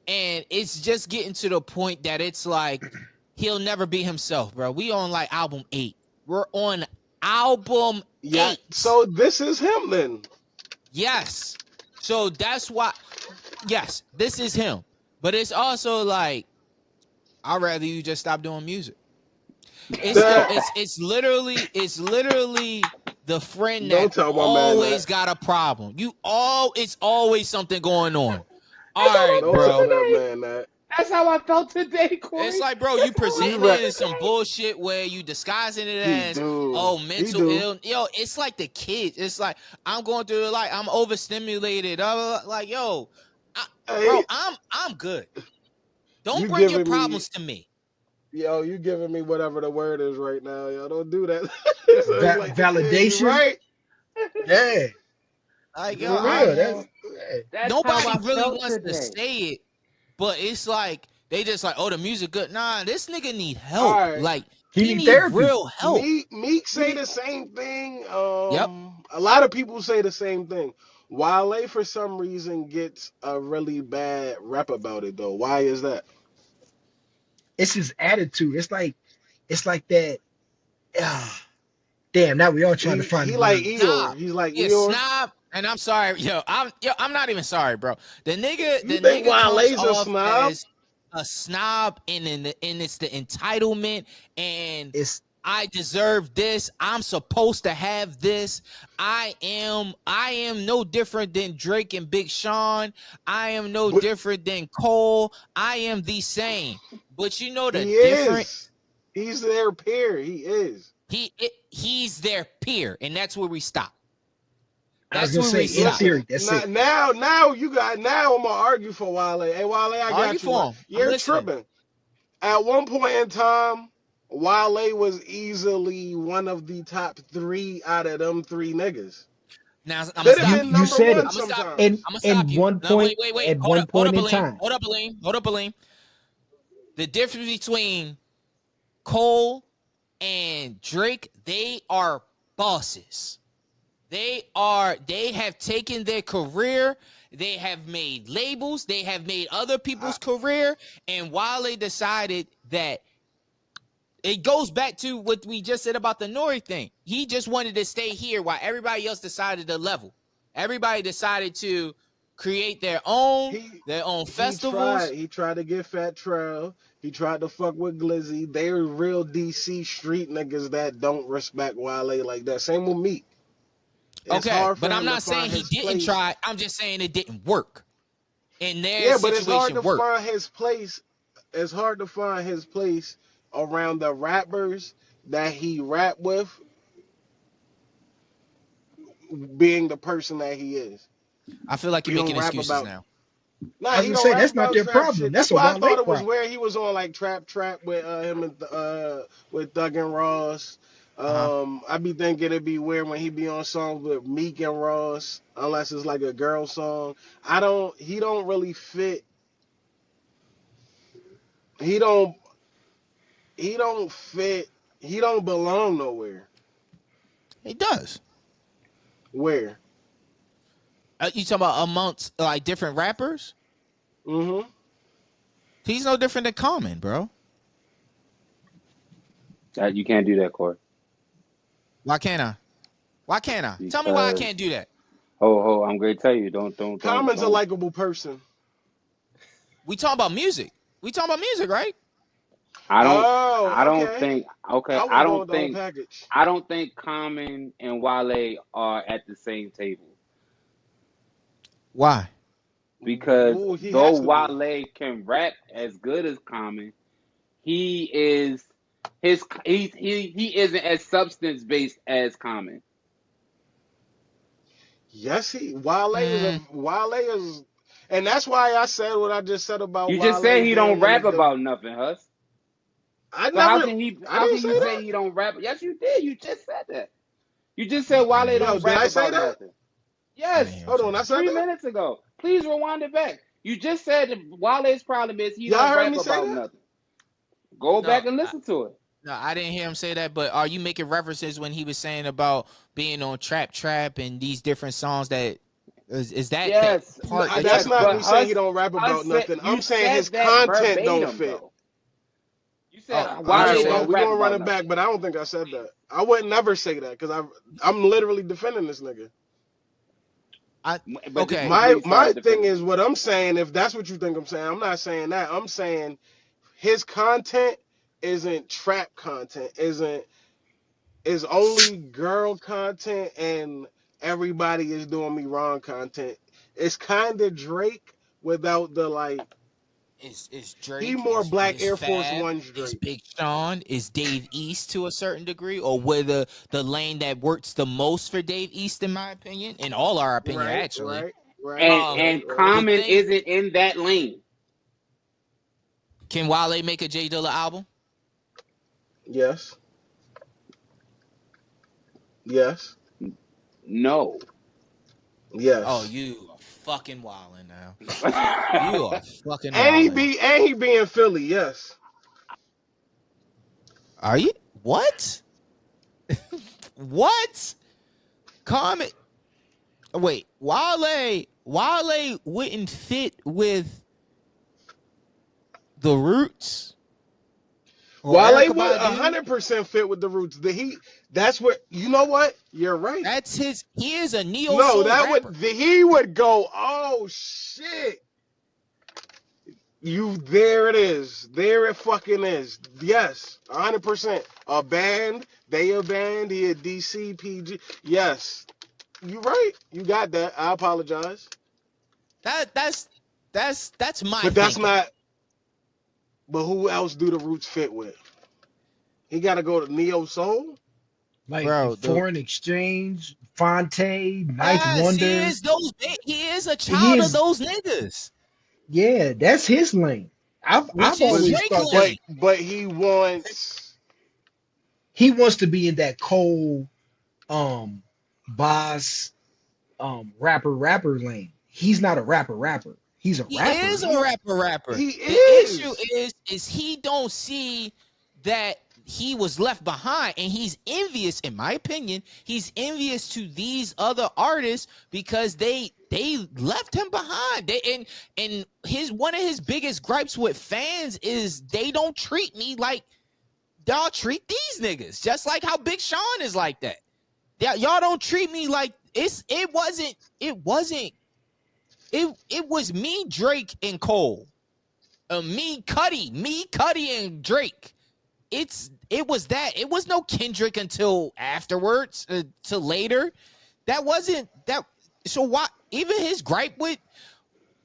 And it's just getting to the point that it's like he'll never be himself, bro. We on like album 8. We're on album yeah, 8. so this is him then. Yes. So that's why, yes, this is him. But it's also like, I'd rather you just stop doing music. It's literally the friend that Don't tell my man always that. got a problem. It's always something going on. All It's right, always Don't been tell bro. that today. man that. That's how I felt today, It's Corey. like, bro, you That's how I You presenting right. it felt as some today. bullshit where you disguising it He as, do. oh, He mental do. ill. Yo, it's like the kids. It's like I'm going through like I'm overstimulated. Like, yo, bro, Hey, I'm good. Don't you bring your giving me, problems to me. yo, you giving me whatever the word is right now, yo. Don't do that. So it's like, yeah, you Validation. right. Yeah, Like, yo, for I'm real. Man, That's yeah. that's how nobody I really felt wants to today. say it, but it's like they just like, oh, the music good. Nah, this nigga need All help. right. Like He he need need therapy. real help. Meek say Me, the same thing. Yep. A lot of people say the same thing. Wale, for some reason, gets a really bad rep about it, though. Why is that? It's his attitude. It's like that. ah, damn. Now we all trying to find He the like word. Eeyore. Snob. He's like Yeah, Eeyore. snob. And I'm sorry, I'm not even sorry, bro. You The think nigga comes Wale's a off snob? as a snob, and it's the entitlement, and It's I deserve this. I'm supposed to have this. I am no different than Drake and Big Sean. I am no But different than Cole. I am the same. But you know the he difference. is. He's their peer. He is. He's their peer, and that's where we stop. I was That's gonna where say we in stop. Listen, theory. That's it. now I'm gonna argue for Wale. Hey Wale, I Argue got you. for him. I'm You're listening. tripping. At one point in time, Wale was easily one of the top three out of them three niggas. Now I'm gonna Could have stop You been you. you number said one it. I'm gonna stop you. sometimes. I'm gonna stop In you. one No, point wait. at Hold one up. Hold point up, in Aleem. time. Hold up, Aleem. Hold up, Aleem. The difference between Cole and Drake, they are bosses. They have taken their career, they have made labels, they have made other I, people's career, and while they decided that it goes back to what we just said about the Nori thing. He just wanted to stay here while everybody else decided to level. Everybody decided to create he their own he tried festivals. he tried to get Fat Trail. He tried to fuck with Glizzy. They're real DC street niggas that don't respect Wale like that. Same with Meek. It's Okay, hard for but I'm him to not find saying he his didn't place. try. I'm just saying it didn't work. In their Yeah, but it's hard situation to worked. find his place. It's hard to find his place around the rappers that he rap with, being the person that he is. I feel like you're He don't making rap excuses about. now. Nah, I was he gonna don't say rap that's not about their trap problem. shit. That's That's a why I Wale thought it was problem. where he was on like trap with him and with Thug and Ross. Uh-huh. I be thinking it'd be weird when he be on songs with Meek and Ross, unless it's like a girl song. I don't. He don't really fit. He don't. He don't fit. He don't belong nowhere. He does. Where? You talking about amongst like different rappers? Mm-hmm. He's no different than Common, bro. you can't do that, Corey, Why can't I? Why can't I? Tell me why I because can't do that. I'm going to tell you, Common's a don't. likable person. We talking about music. We talking about music, right? I don't, I Oh, don't okay. think. Okay, I was going with the whole package. I don't think Common and Wale are at the same table Why? because Ooh, he though has to be. Wale can rap as good as Common, he is he isn't as substance based as Common. Yes, he Mm, Wale is, and that's why I said what I just said about You just said Wale he being don't one rap of the. about nothing, Hus. I So never, I how didn't can say you say that. he don't rap? Yes, you did. You just said that. You just said I didn't Wale hear him Yo, don't say did rap I that. say about that? nothing. I didn't Yes, hear him Hold say on, I that. said 3 that. minutes ago. Please rewind it back. You just said that Wale's problem is he Y'all don't heard rap me say about that? nothing. Go No, back and listen to it. no, I didn't hear him say that. But are you making references when he was saying about being on Trap and these different songs? That is that the Yes, part that you're That's yes, not talking but me about? saying he don't rap Hus about said nothing. I'm you saying his said that content don't verbatim fit. though. You said Oh, All what you right, Wale well, said? don't we're rap gonna run about it back, nothing. but I don't think I said that. I would never say that because I'm literally defending this nigga. I But this is okay. before My you my started thing defending is him. what I'm saying. If that's what you think I'm saying, I'm not saying that. I'm saying his content isn't trap content, isn't is only girl content, and everybody is doing me wrong content. It's kind of Drake without the like Is He Drake, more Black is Air Force Fab, Ones is Drake. Big Sean, is Dave East to a certain degree, or whether the lane that works the most for Dave East, in my opinion, in all our opinion, Right, actually. right, right, And Um, right, and right. the Common thing, isn't in that lane. can Wale make a J Dilla album? Yes, yes, No. Oh, yes. you are fucking wilding now. You are fucking And wilding. he be in Philly. Yes. Are you? What? What? Comment. Wait, Wale wouldn't fit with the Roots or Wale Erica would Badu. 100% fit with the Roots. That's what you know. What you're right. That's his. He is a neo No, soul that would rapper. he would go. Oh shit! You there it is. There it fucking is. Yes, 100%. A band. They a band. He a DC PG. Yes, you right. You got that. I apologize, That's my but that's thinking. not. But who else do the Roots fit with? He got to go to neo soul. Like Bro, Foreign Exchange, Fonte, Ninth yes, he Wonder. is those. He is a He child of is, those niggas, yeah, that's his lane. which I've is But always Drake thought but lane. that's but he wants. he wants to be in that Cole boss rapper lane. He's not a rapper. He's a He rapper. is a rapper. He The issue is. is he don't see that he was left behind, and he's envious, in my opinion. He's envious to these other artists because they left him behind. And his one of his biggest gripes with fans is they don't treat me like y'all treat these niggas. Just like how Big Sean is like that. Y'all don't treat me like it was me, Drake, and Cole. Me, Cuddy, and Drake. It was that. It was no Kendrick until afterwards, till later. That wasn't that. So why? Even his gripe with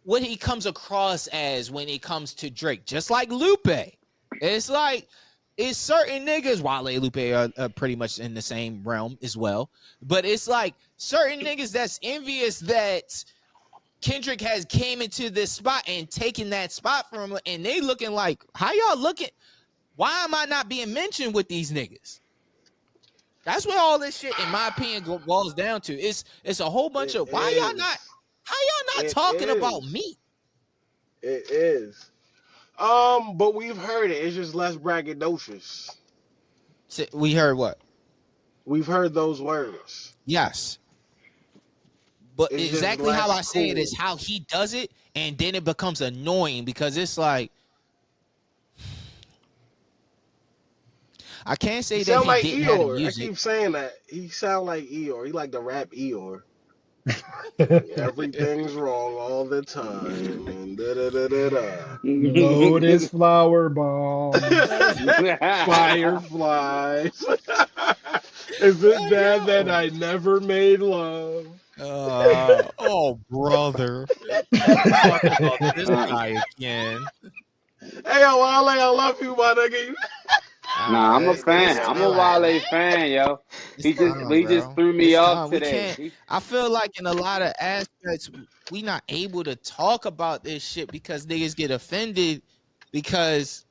what he comes across as when it comes to Drake, just like Lupe, it's like it's certain niggas. Wale, Lupe are pretty much in the same realm as well, but it's like certain niggas that's envious that Kendrick has came into this spot and taken that spot from him, and they looking like, how y'all looking? Why am I not being mentioned with these niggas? That's what all this shit, in my opinion, boils down to. It's a whole bunch It of is. how y'all not It talking about is. me? It is. But we've heard it. It's just less braggadocious. We heard what? We've heard those words. Yes. But It's just exactly how less I say it cool. is how he does it, and then it becomes annoying because it's like I can't He say that sound he like didn't have the Eeyore. I music. keep saying that. He sound like Eeyore. He like to rap Eeyore. Everything's wrong all the time. And da da da da da. Lotus flower bombs. Fireflies. Is it bad that I never made love? Oh, brother. Talk about this guy again. Hey, yo, Wale, I love you, my nigga. Nah, I'm a It's fan. I'm a time, bro. Wale fan, yo. It's But time, he just bro. threw me It's off time. We today. can't. I feel like in a lot of aspects, we not able to talk about this shit because niggas get offended because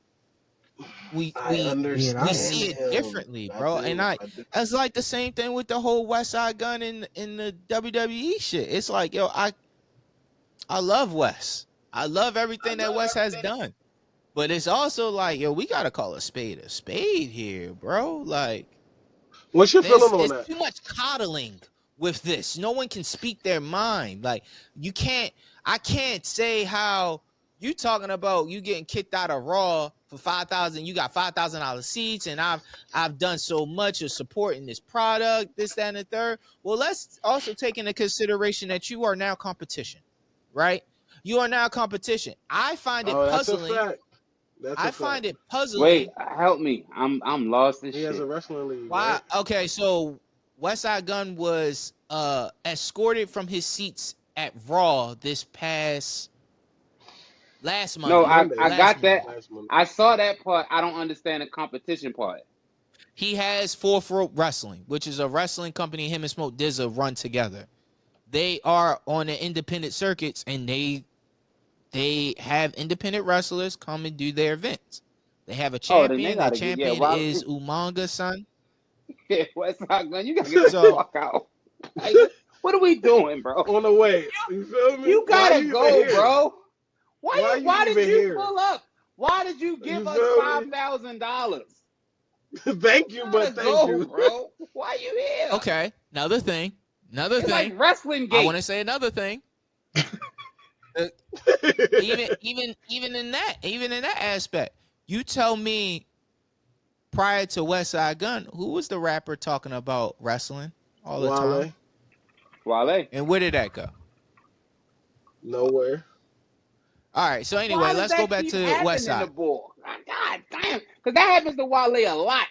we I we Being we understand see honest. it him. differently, I bro. And do. I do. it's like the same thing with the whole West Side Gun in the WWE shit. It's like, yo, I love Wes. I love I everything that love Wes has everything. done. But it's also like, yo, we gotta call a spade here, bro. Like, What's your feeling on it's that? too much coddling with this. No one can speak their mind. Like, I can't say how you talking about you getting kicked out of Raw for 5,000. You got $5,000 seats, and I've done so much of supporting this product, this, that, and the third. Well, let's also take into consideration that you are now competition, right? You are now competition. I find it Oh, that's a puzzling. fact. That's a I fact. find it Wait, puzzling. help me. I'm lost as He has a shit. wrestling league, Why? right? Okay, so West Side Gun was escorted from his seats at Raw this past Last No, Monday. Monday. I Last got Monday. that. Last Monday. I saw that part. I don't understand the competition part. He has Fourth Rope Wrestling, which is a wrestling company. Him and Smoke Dizza run together. They are on the independent circuits, and they have independent wrestlers come and do their events. They have a Oh, then they champion. Their gotta get champion Wale. is Umanga's son. Yeah, West Side Gun. You gotta get the So fuck out. Like, what are we doing, bro? On the way. You feel me? You Why gotta you even go, here? bro. Why you Why did even you here? pull up? Why did you give You us feel me? $5,000? Thank you, You but gotta thank go, you. bro. Why you here? okay, another thing. It's like wrestling I want gate. to say another thing. Even in that aspect, you tell me prior to West Side Gun, who was the rapper talking about wrestling all the time, Wale. Wale. and where did that go? Nowhere. All right, so Why anyway, does let's go that back keep to West happening to Side. Bull? God damn. Because that happens to Wale a lot.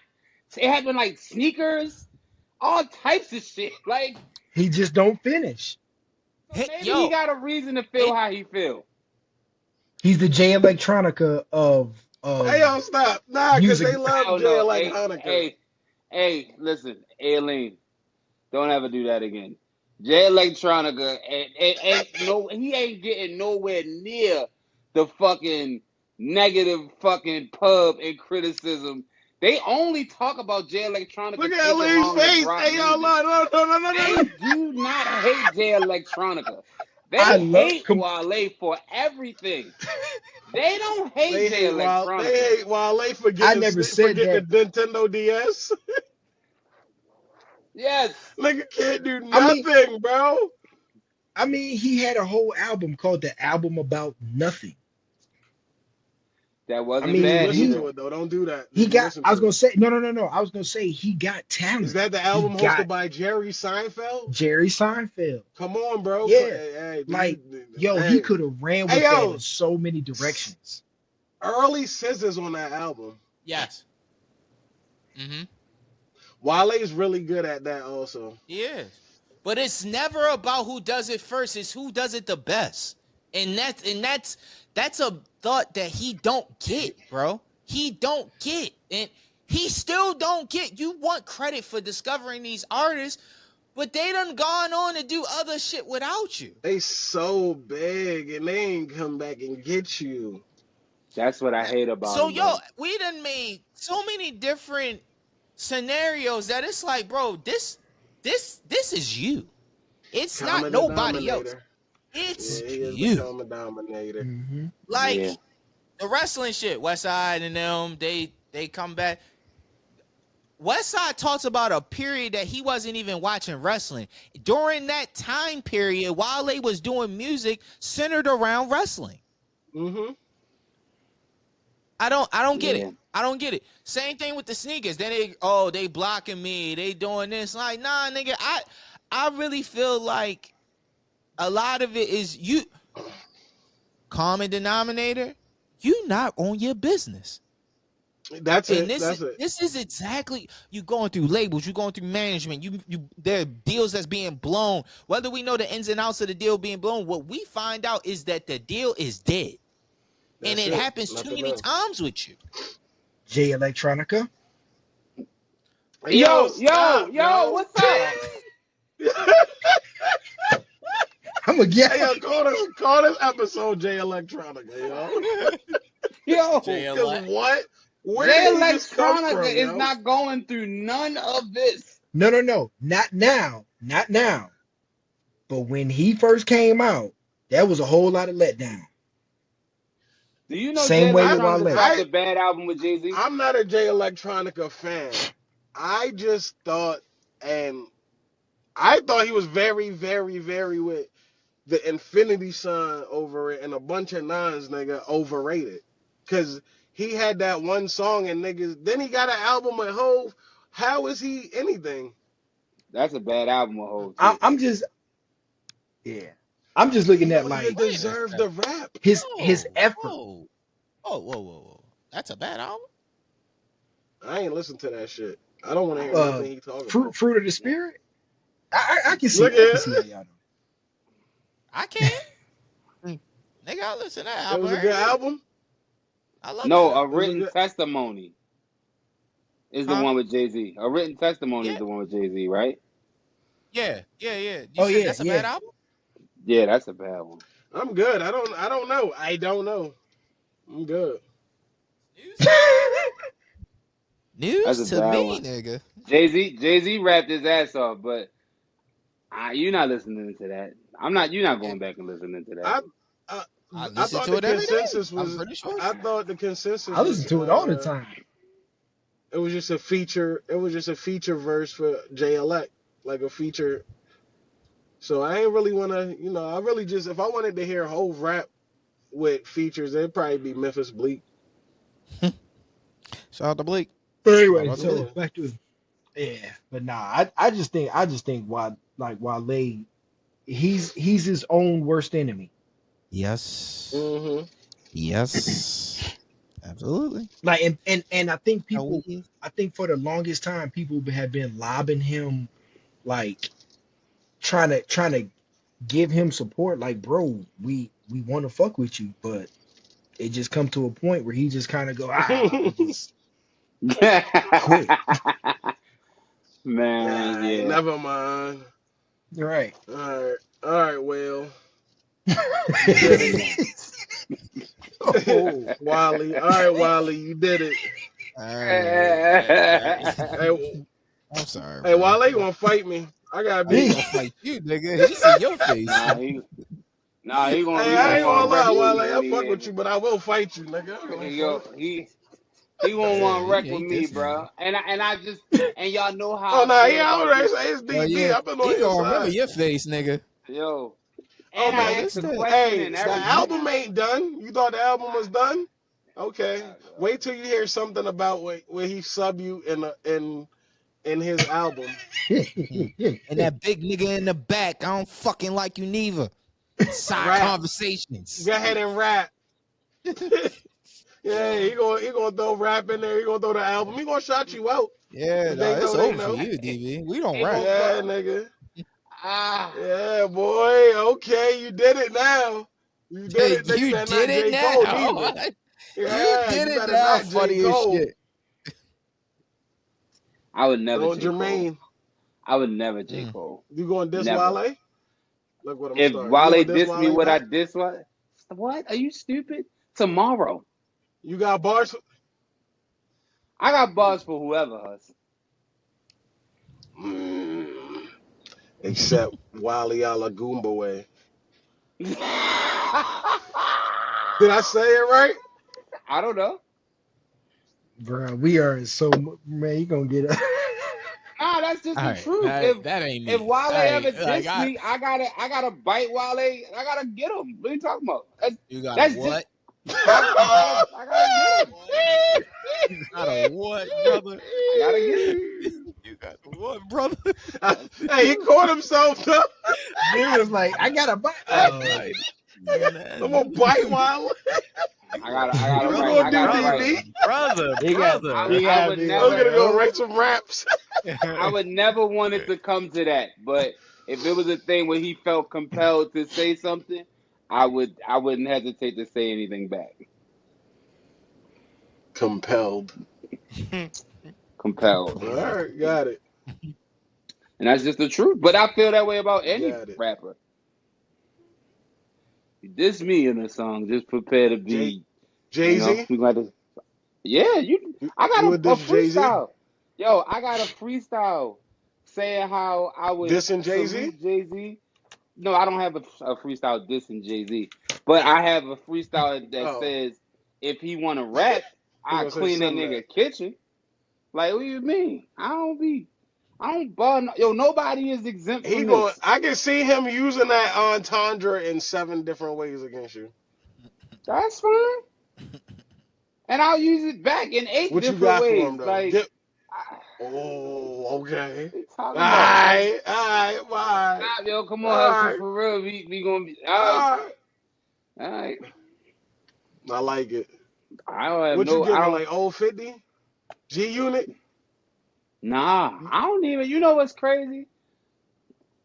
It happened like sneakers, all types of shit. Like, He just don't finish. so maybe he Yo, got a reason to feel it, how he feel. He's the J Electronica of Hey, yo, stop. Nah, because music. they I love don't Jay know. Electronica. Hey, listen, Aileen, don't ever do that again. Jay Electronica he ain't getting nowhere near the fucking negative fucking pub and criticism. They only talk about Jay Electronica Look at taking Eileen's long to face. drop Hey, yo, music. no. They do not hate Jay Electronica. I They love hate Wale for everything. They don't hate They Jay hate Wale. Electronica. They hate Wale for I getting never said the that. Nintendo DS. Yes, Nigga can't do I mean, nothing, bro. he had a whole album called The Album About Nothing. that I wasn't Did you mean, bad listen either. to it though? Don't do that. he Did you got, listen I was to gonna it? say, no. I was gonna say he got Is talent. that the He album got hosted by Jerry Seinfeld? Jerry Seinfeld. Come on, bro. Yeah. Hey, Like, yo, he hey, could have ran hey, with that yo, in so many directions. early scissors on that album. yes, mm-hmm, Wale's really good at that also. he is. But it's never about who does it first; it's who does it the best. And that's a thought that he don't get, bro. He don't get, and he still don't get. You want credit for discovering these artists, but they done gone on to do other shit without you. They so big and they ain't come back and get you. That's what I hate about So him, yo, though. we done made so many different scenarios that it's like, bro, this is you. It's not Common nobody else. denominator. It's Yeah, he is the you. common denominator. Hmm. Like Yeah, the wrestling shit, West Side and them, they come back. West Side talks about a period that he wasn't even watching wrestling. During that time period, Wale was doing music centered around wrestling. Mm-hmm. I don't get it. yeah. I don't get it. Same thing with the sneakers. Then they blocking me. They doing this. Like, nah, nigga. I really feel like a lot of it is you common denominator. You not on your business. That's And it. That's it. this is exactly you going through labels, you going through management, you there are deals that's being blown. Whether we know the ins and outs of the deal being blown, what we find out is that the deal is dead. And That's it it. happens too Nothing many else. times with you. J Electronica. Yo, Yo, stop, bro. what's up? I'm gonna get Hey, yo, call this episode J Electronica, yo. Yo, Because what? Where Jay did he just come Electronica from, is yo? not going through none of this. no, not now, not now. But when he first came out, that was a whole lot of letdown. Do you know Jay Same way with Electronica Wale. dropped a bad album with Jay-Z? I'm not a J Electronica fan. I just thought, and I thought he was very, very, very with the infinity sign over it and a bunch of nines, nigga, overrated. Cause he had that one song and niggas. Then he got an album with Hove. How is he anything? That's a bad album with Hov, too. I'm just, yeah. I'm just He looking at don't even like Wait a deserve second. the rap. his effort. Whoa. That's a bad album? I ain't listen to that shit. I don't want to hear Uh, nothing he talking about. Fruit of the Spirit. I can see. Look I can at see how y'all know. I can't. Nigga, I listen to that It album was a every good week. album. I love that No, a It album. was a written good. testimony is the Huh? one with Jay-Z. A written testimony is Yeah. the one with Jay-Z, right? Yeah. You Oh said yeah, that's a yeah. bad album? Yeah, that's a bad one. I'm good. I don't know. I don't know. I'm good. News to me? That's News a to bad me, one. nigga. Jay-Z rapped his ass off, but you're not listening to that. I'm not. You're not Yeah, going back and listening to that. I I, I I listen thought to the it every day. consensus I'm was. pretty sure. I thought the consensus I listen was. to it all the time. It was just a feature. It was just a feature verse for Jay Elect, like a feature. So I ain't really want to. I really just if I wanted to hear whole rap with features, it'd probably be Memphis Bleak. Shout out to Blake. But Shout anyway, out to Yeah. Blake. so back to yeah. But nah, I just think Wale, he's his own worst enemy. Yes. Mm-hmm. Yes. Absolutely. Like and I think No, people, he is. I think for the longest time people have been lobbing him, like trying to give him support. Like, bro, we want to fuck with you, but it just come to a point where he just kind of go and just quit. Man, Alright, yeah. never mind. Right. All right, well, you did it. Oh, Wally. All right, Wally, you did it. All right. Hey, I'm sorry, hey, bro. Wale gonna fight me. I gotta Oh, he be. gonna fight you, nigga. He's in your face. nah, he Hey, he I gonna ain't gonna want to wreck lie, with Wale. me I when he fuck hear with me. you, but I will fight you, nigga. I don't Yo, fuck. he gonna Yeah, want to he wreck with hate me, this nigga. bro. And I just and y'all know Oh how I no, feel yeah, about this. it's Oh DB. yeah, I've been he on your gonna remember side. your face, nigga. Yo, Oh and no, I Yo, asked this a that. question hey, and the everything. album ain't done. You thought the album was done? Okay. Nah, bro. Wait till you hear something about where he sub you in his album. And that big nigga in the back, I don't fucking like you neither. Side Rap. conversations. Go ahead and rap. Yeah, he gonna throw rap in there. He gonna throw the album. He gonna shout you out. Yeah, If no, they it's know, they over for know. you, DB. We don't He rap. gonna Yeah, fuck. nigga. Ah, Yeah, boy. Okay, you did it now. You did it. Now you You better did not it J. Cole now. neither. You Yeah, did you it better now. not J. Funny as Cole. shit. I would never Don't J. Cole. Jermaine. I would never J. Mm. Cole. You going to diss Never. Wale? Look what I'm If starting. You Wale gonna diss diss me, Wale would I back? diss what? What? Are you stupid? Tomorrow. You got bars? I got bars for whoever, Hus. Mm, except Wale Ala Goomba way. Did I say it right? I don't know. bro, we are man. You gonna get a Nah, that's just All the right, truth. that ain't If me. Wale I ever ain't like diss me, I gotta bite Wale. I gotta get him. What are you talking about? you got a That's just what? I gotta get him. You got a what, brother? I gotta get him. You got a what, brother? Hey, he caught himself though. Jim was like, I got a butt. Like, I'm gonna bite Wale. I gotta What you write. gonna I do, gotta brother, write. DB? brother. You I gotta would be I'm never. gonna go like, write some raps. I would never want it to come to that. But if it was a thing where he felt compelled to say something, I wouldn't hesitate to say anything back. Compelled. Compelled. All right, got it. And that's just the truth. But I feel that way about any Got it. rapper. You diss me in a song, just prepare to Jay be, Jay Z. we got to, yeah, I got You would a diss Jay Z? freestyle. Yo, I got a freestyle saying how I would Dissing Jay Z? salute Jay-Z. No, I don't have a freestyle dissing Jay-Z. But I have a freestyle that Oh, says, if he want to rap, he I gonna say clean that send that. nigga kitchen. Like, what do you mean? I don't bar. Yo, nobody is exempt He from going. this. I can see him using that entendre in 7 different ways against you. That's fine. And I'll use it back in 8 What you different got for him ways. though? Like, Get. I- Oh, okay. what you All talking about? right, all right, bye. Nah, yo, come All on, Hustle, right, for real. We gonna be all right. all right. All right. I like it. I don't have What you no. I giving? don't. Like old 50? G Unit? Nah, I don't even. You know what's crazy?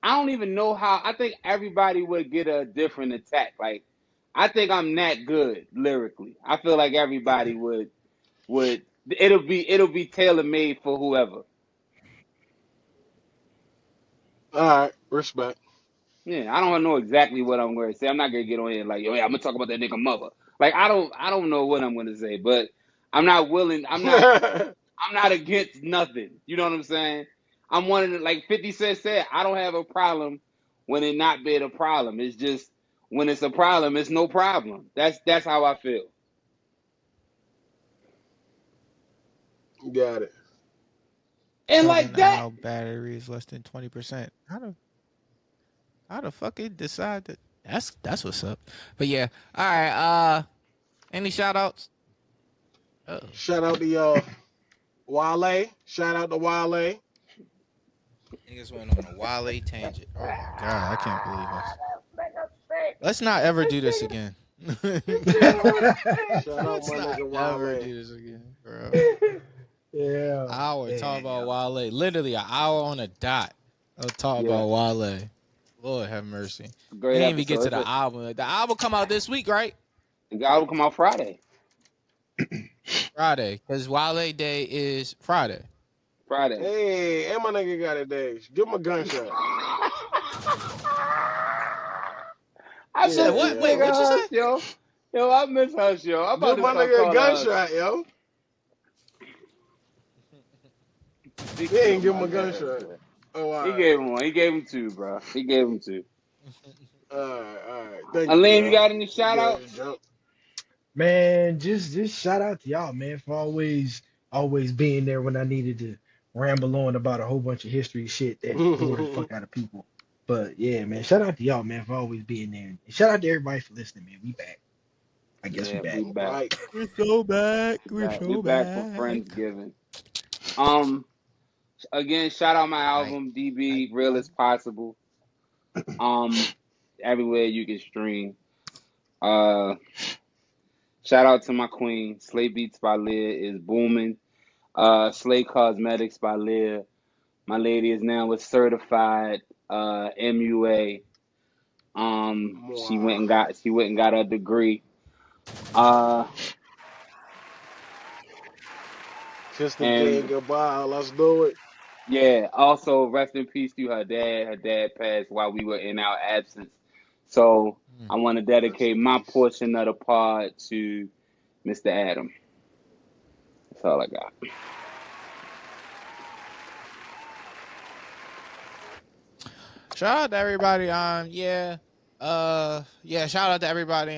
I don't even know how. I think everybody would get a different attack. Like, I think I'm that good lyrically. I feel like everybody would it'll be tailor made for whoever. All right, respect. Yeah, I don't know exactly what I'm going to say. I'm not gonna get on here like, yo, yeah, I'm gonna talk about that nigga mother. Like I don't know what I'm gonna say, but I'm not willing. I'm not against nothing. You know what I'm saying? I'm one of the, like 50 Cent said, I don't have a problem when it not being a problem. It's just when it's a problem, it's no problem. That's how I feel. Got it. And Charging like the that, house battery is less than 20%. How the fuck it decide that? That's what's up. But yeah, all right. Any shout outs? Shout out to Wale. Shout out to Wale. Niggas went on a Wale tangent. Oh my god, I can't believe us. Let's not ever do this again. Let's Shout out my not nigga ever Wale. do this again, bro. Yeah. Hour talk Damn. about Wale. Literally an hour on a dot. I'll talk yeah, about Wale. Lord have mercy. We great didn't even get to episode. the album. The album come out this week, right? The guy will come out Friday. Friday, because Wale Day is Friday. Friday. Hey, and my nigga got it, Dave. Give him a gunshot. I You said miss Yeah, what? this Wait, yo. what nigga you Hush, say? yo. Yo, I miss Hush, yo. I'm about Give to my start nigga a calling Hush. gunshot, yo. Big He kill, ain't give him my a guy. gunshot. Oh, all He right. gave him one. He gave him two, bro. He gave him two. All right, all right. Thank you, Elaine, you yo. got any shout Yeah, outs? jump. Man, just shout out to y'all, man, for always being there when I needed to ramble on about a whole bunch of history shit that bore the fuck out of people. But yeah, man, shout out to y'all, man, for always being there. And shout out to everybody for listening, man. We back. I guess we Yeah, back. we All back. right. We're so back. We We're back. We so back for back. Friendsgiving. Again, shout out my Night. album, Night. DB, Real as Possible. Everywhere you can stream. Uh, Shout out to my queen. Slay Beats by Leah is booming. Slay Cosmetics by Leah. My lady is now a certified MUA. Wow. She went and got her degree. Uh, Sister King, and goodbye. Let's do it. yeah, also rest in peace to her dad. Her dad passed while we were in our absence. So I want to Rest dedicate in my peace. portion of the pod to Mr. Adam. That's all I got. Shout out to everybody. Shout out to everybody.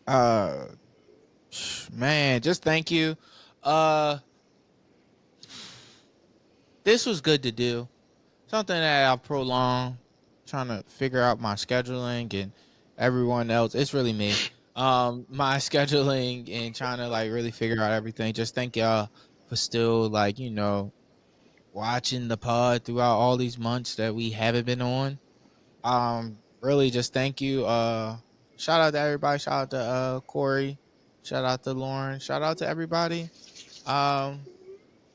Uh, man, just thank you. This was good to do. Something that I prolong, trying to figure out my scheduling and everyone else. It's really me. My scheduling and trying to like really figure out everything. Just thank y'all for still like, watching the pod throughout all these months that we haven't been on. Really just thank you. Shout out to everybody. Shout out to Corey. Shout out to Lauren. Shout out to everybody. Um,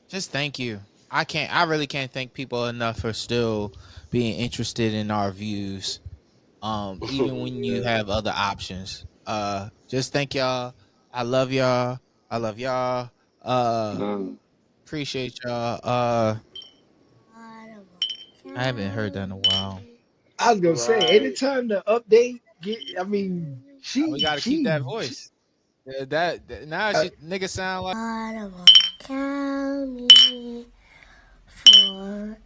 just thank you. I really can't thank people enough for still being interested in our views. Even when you Yeah. have other options. Just thank y'all. I love y'all. I love y'all. Uh, Um, appreciate y'all. I haven't heard that in a while. I was gonna say, Right. anytime the update get, I mean, We got to keep that voice. Now uh, she nigga sound like. Baltimore County Forever.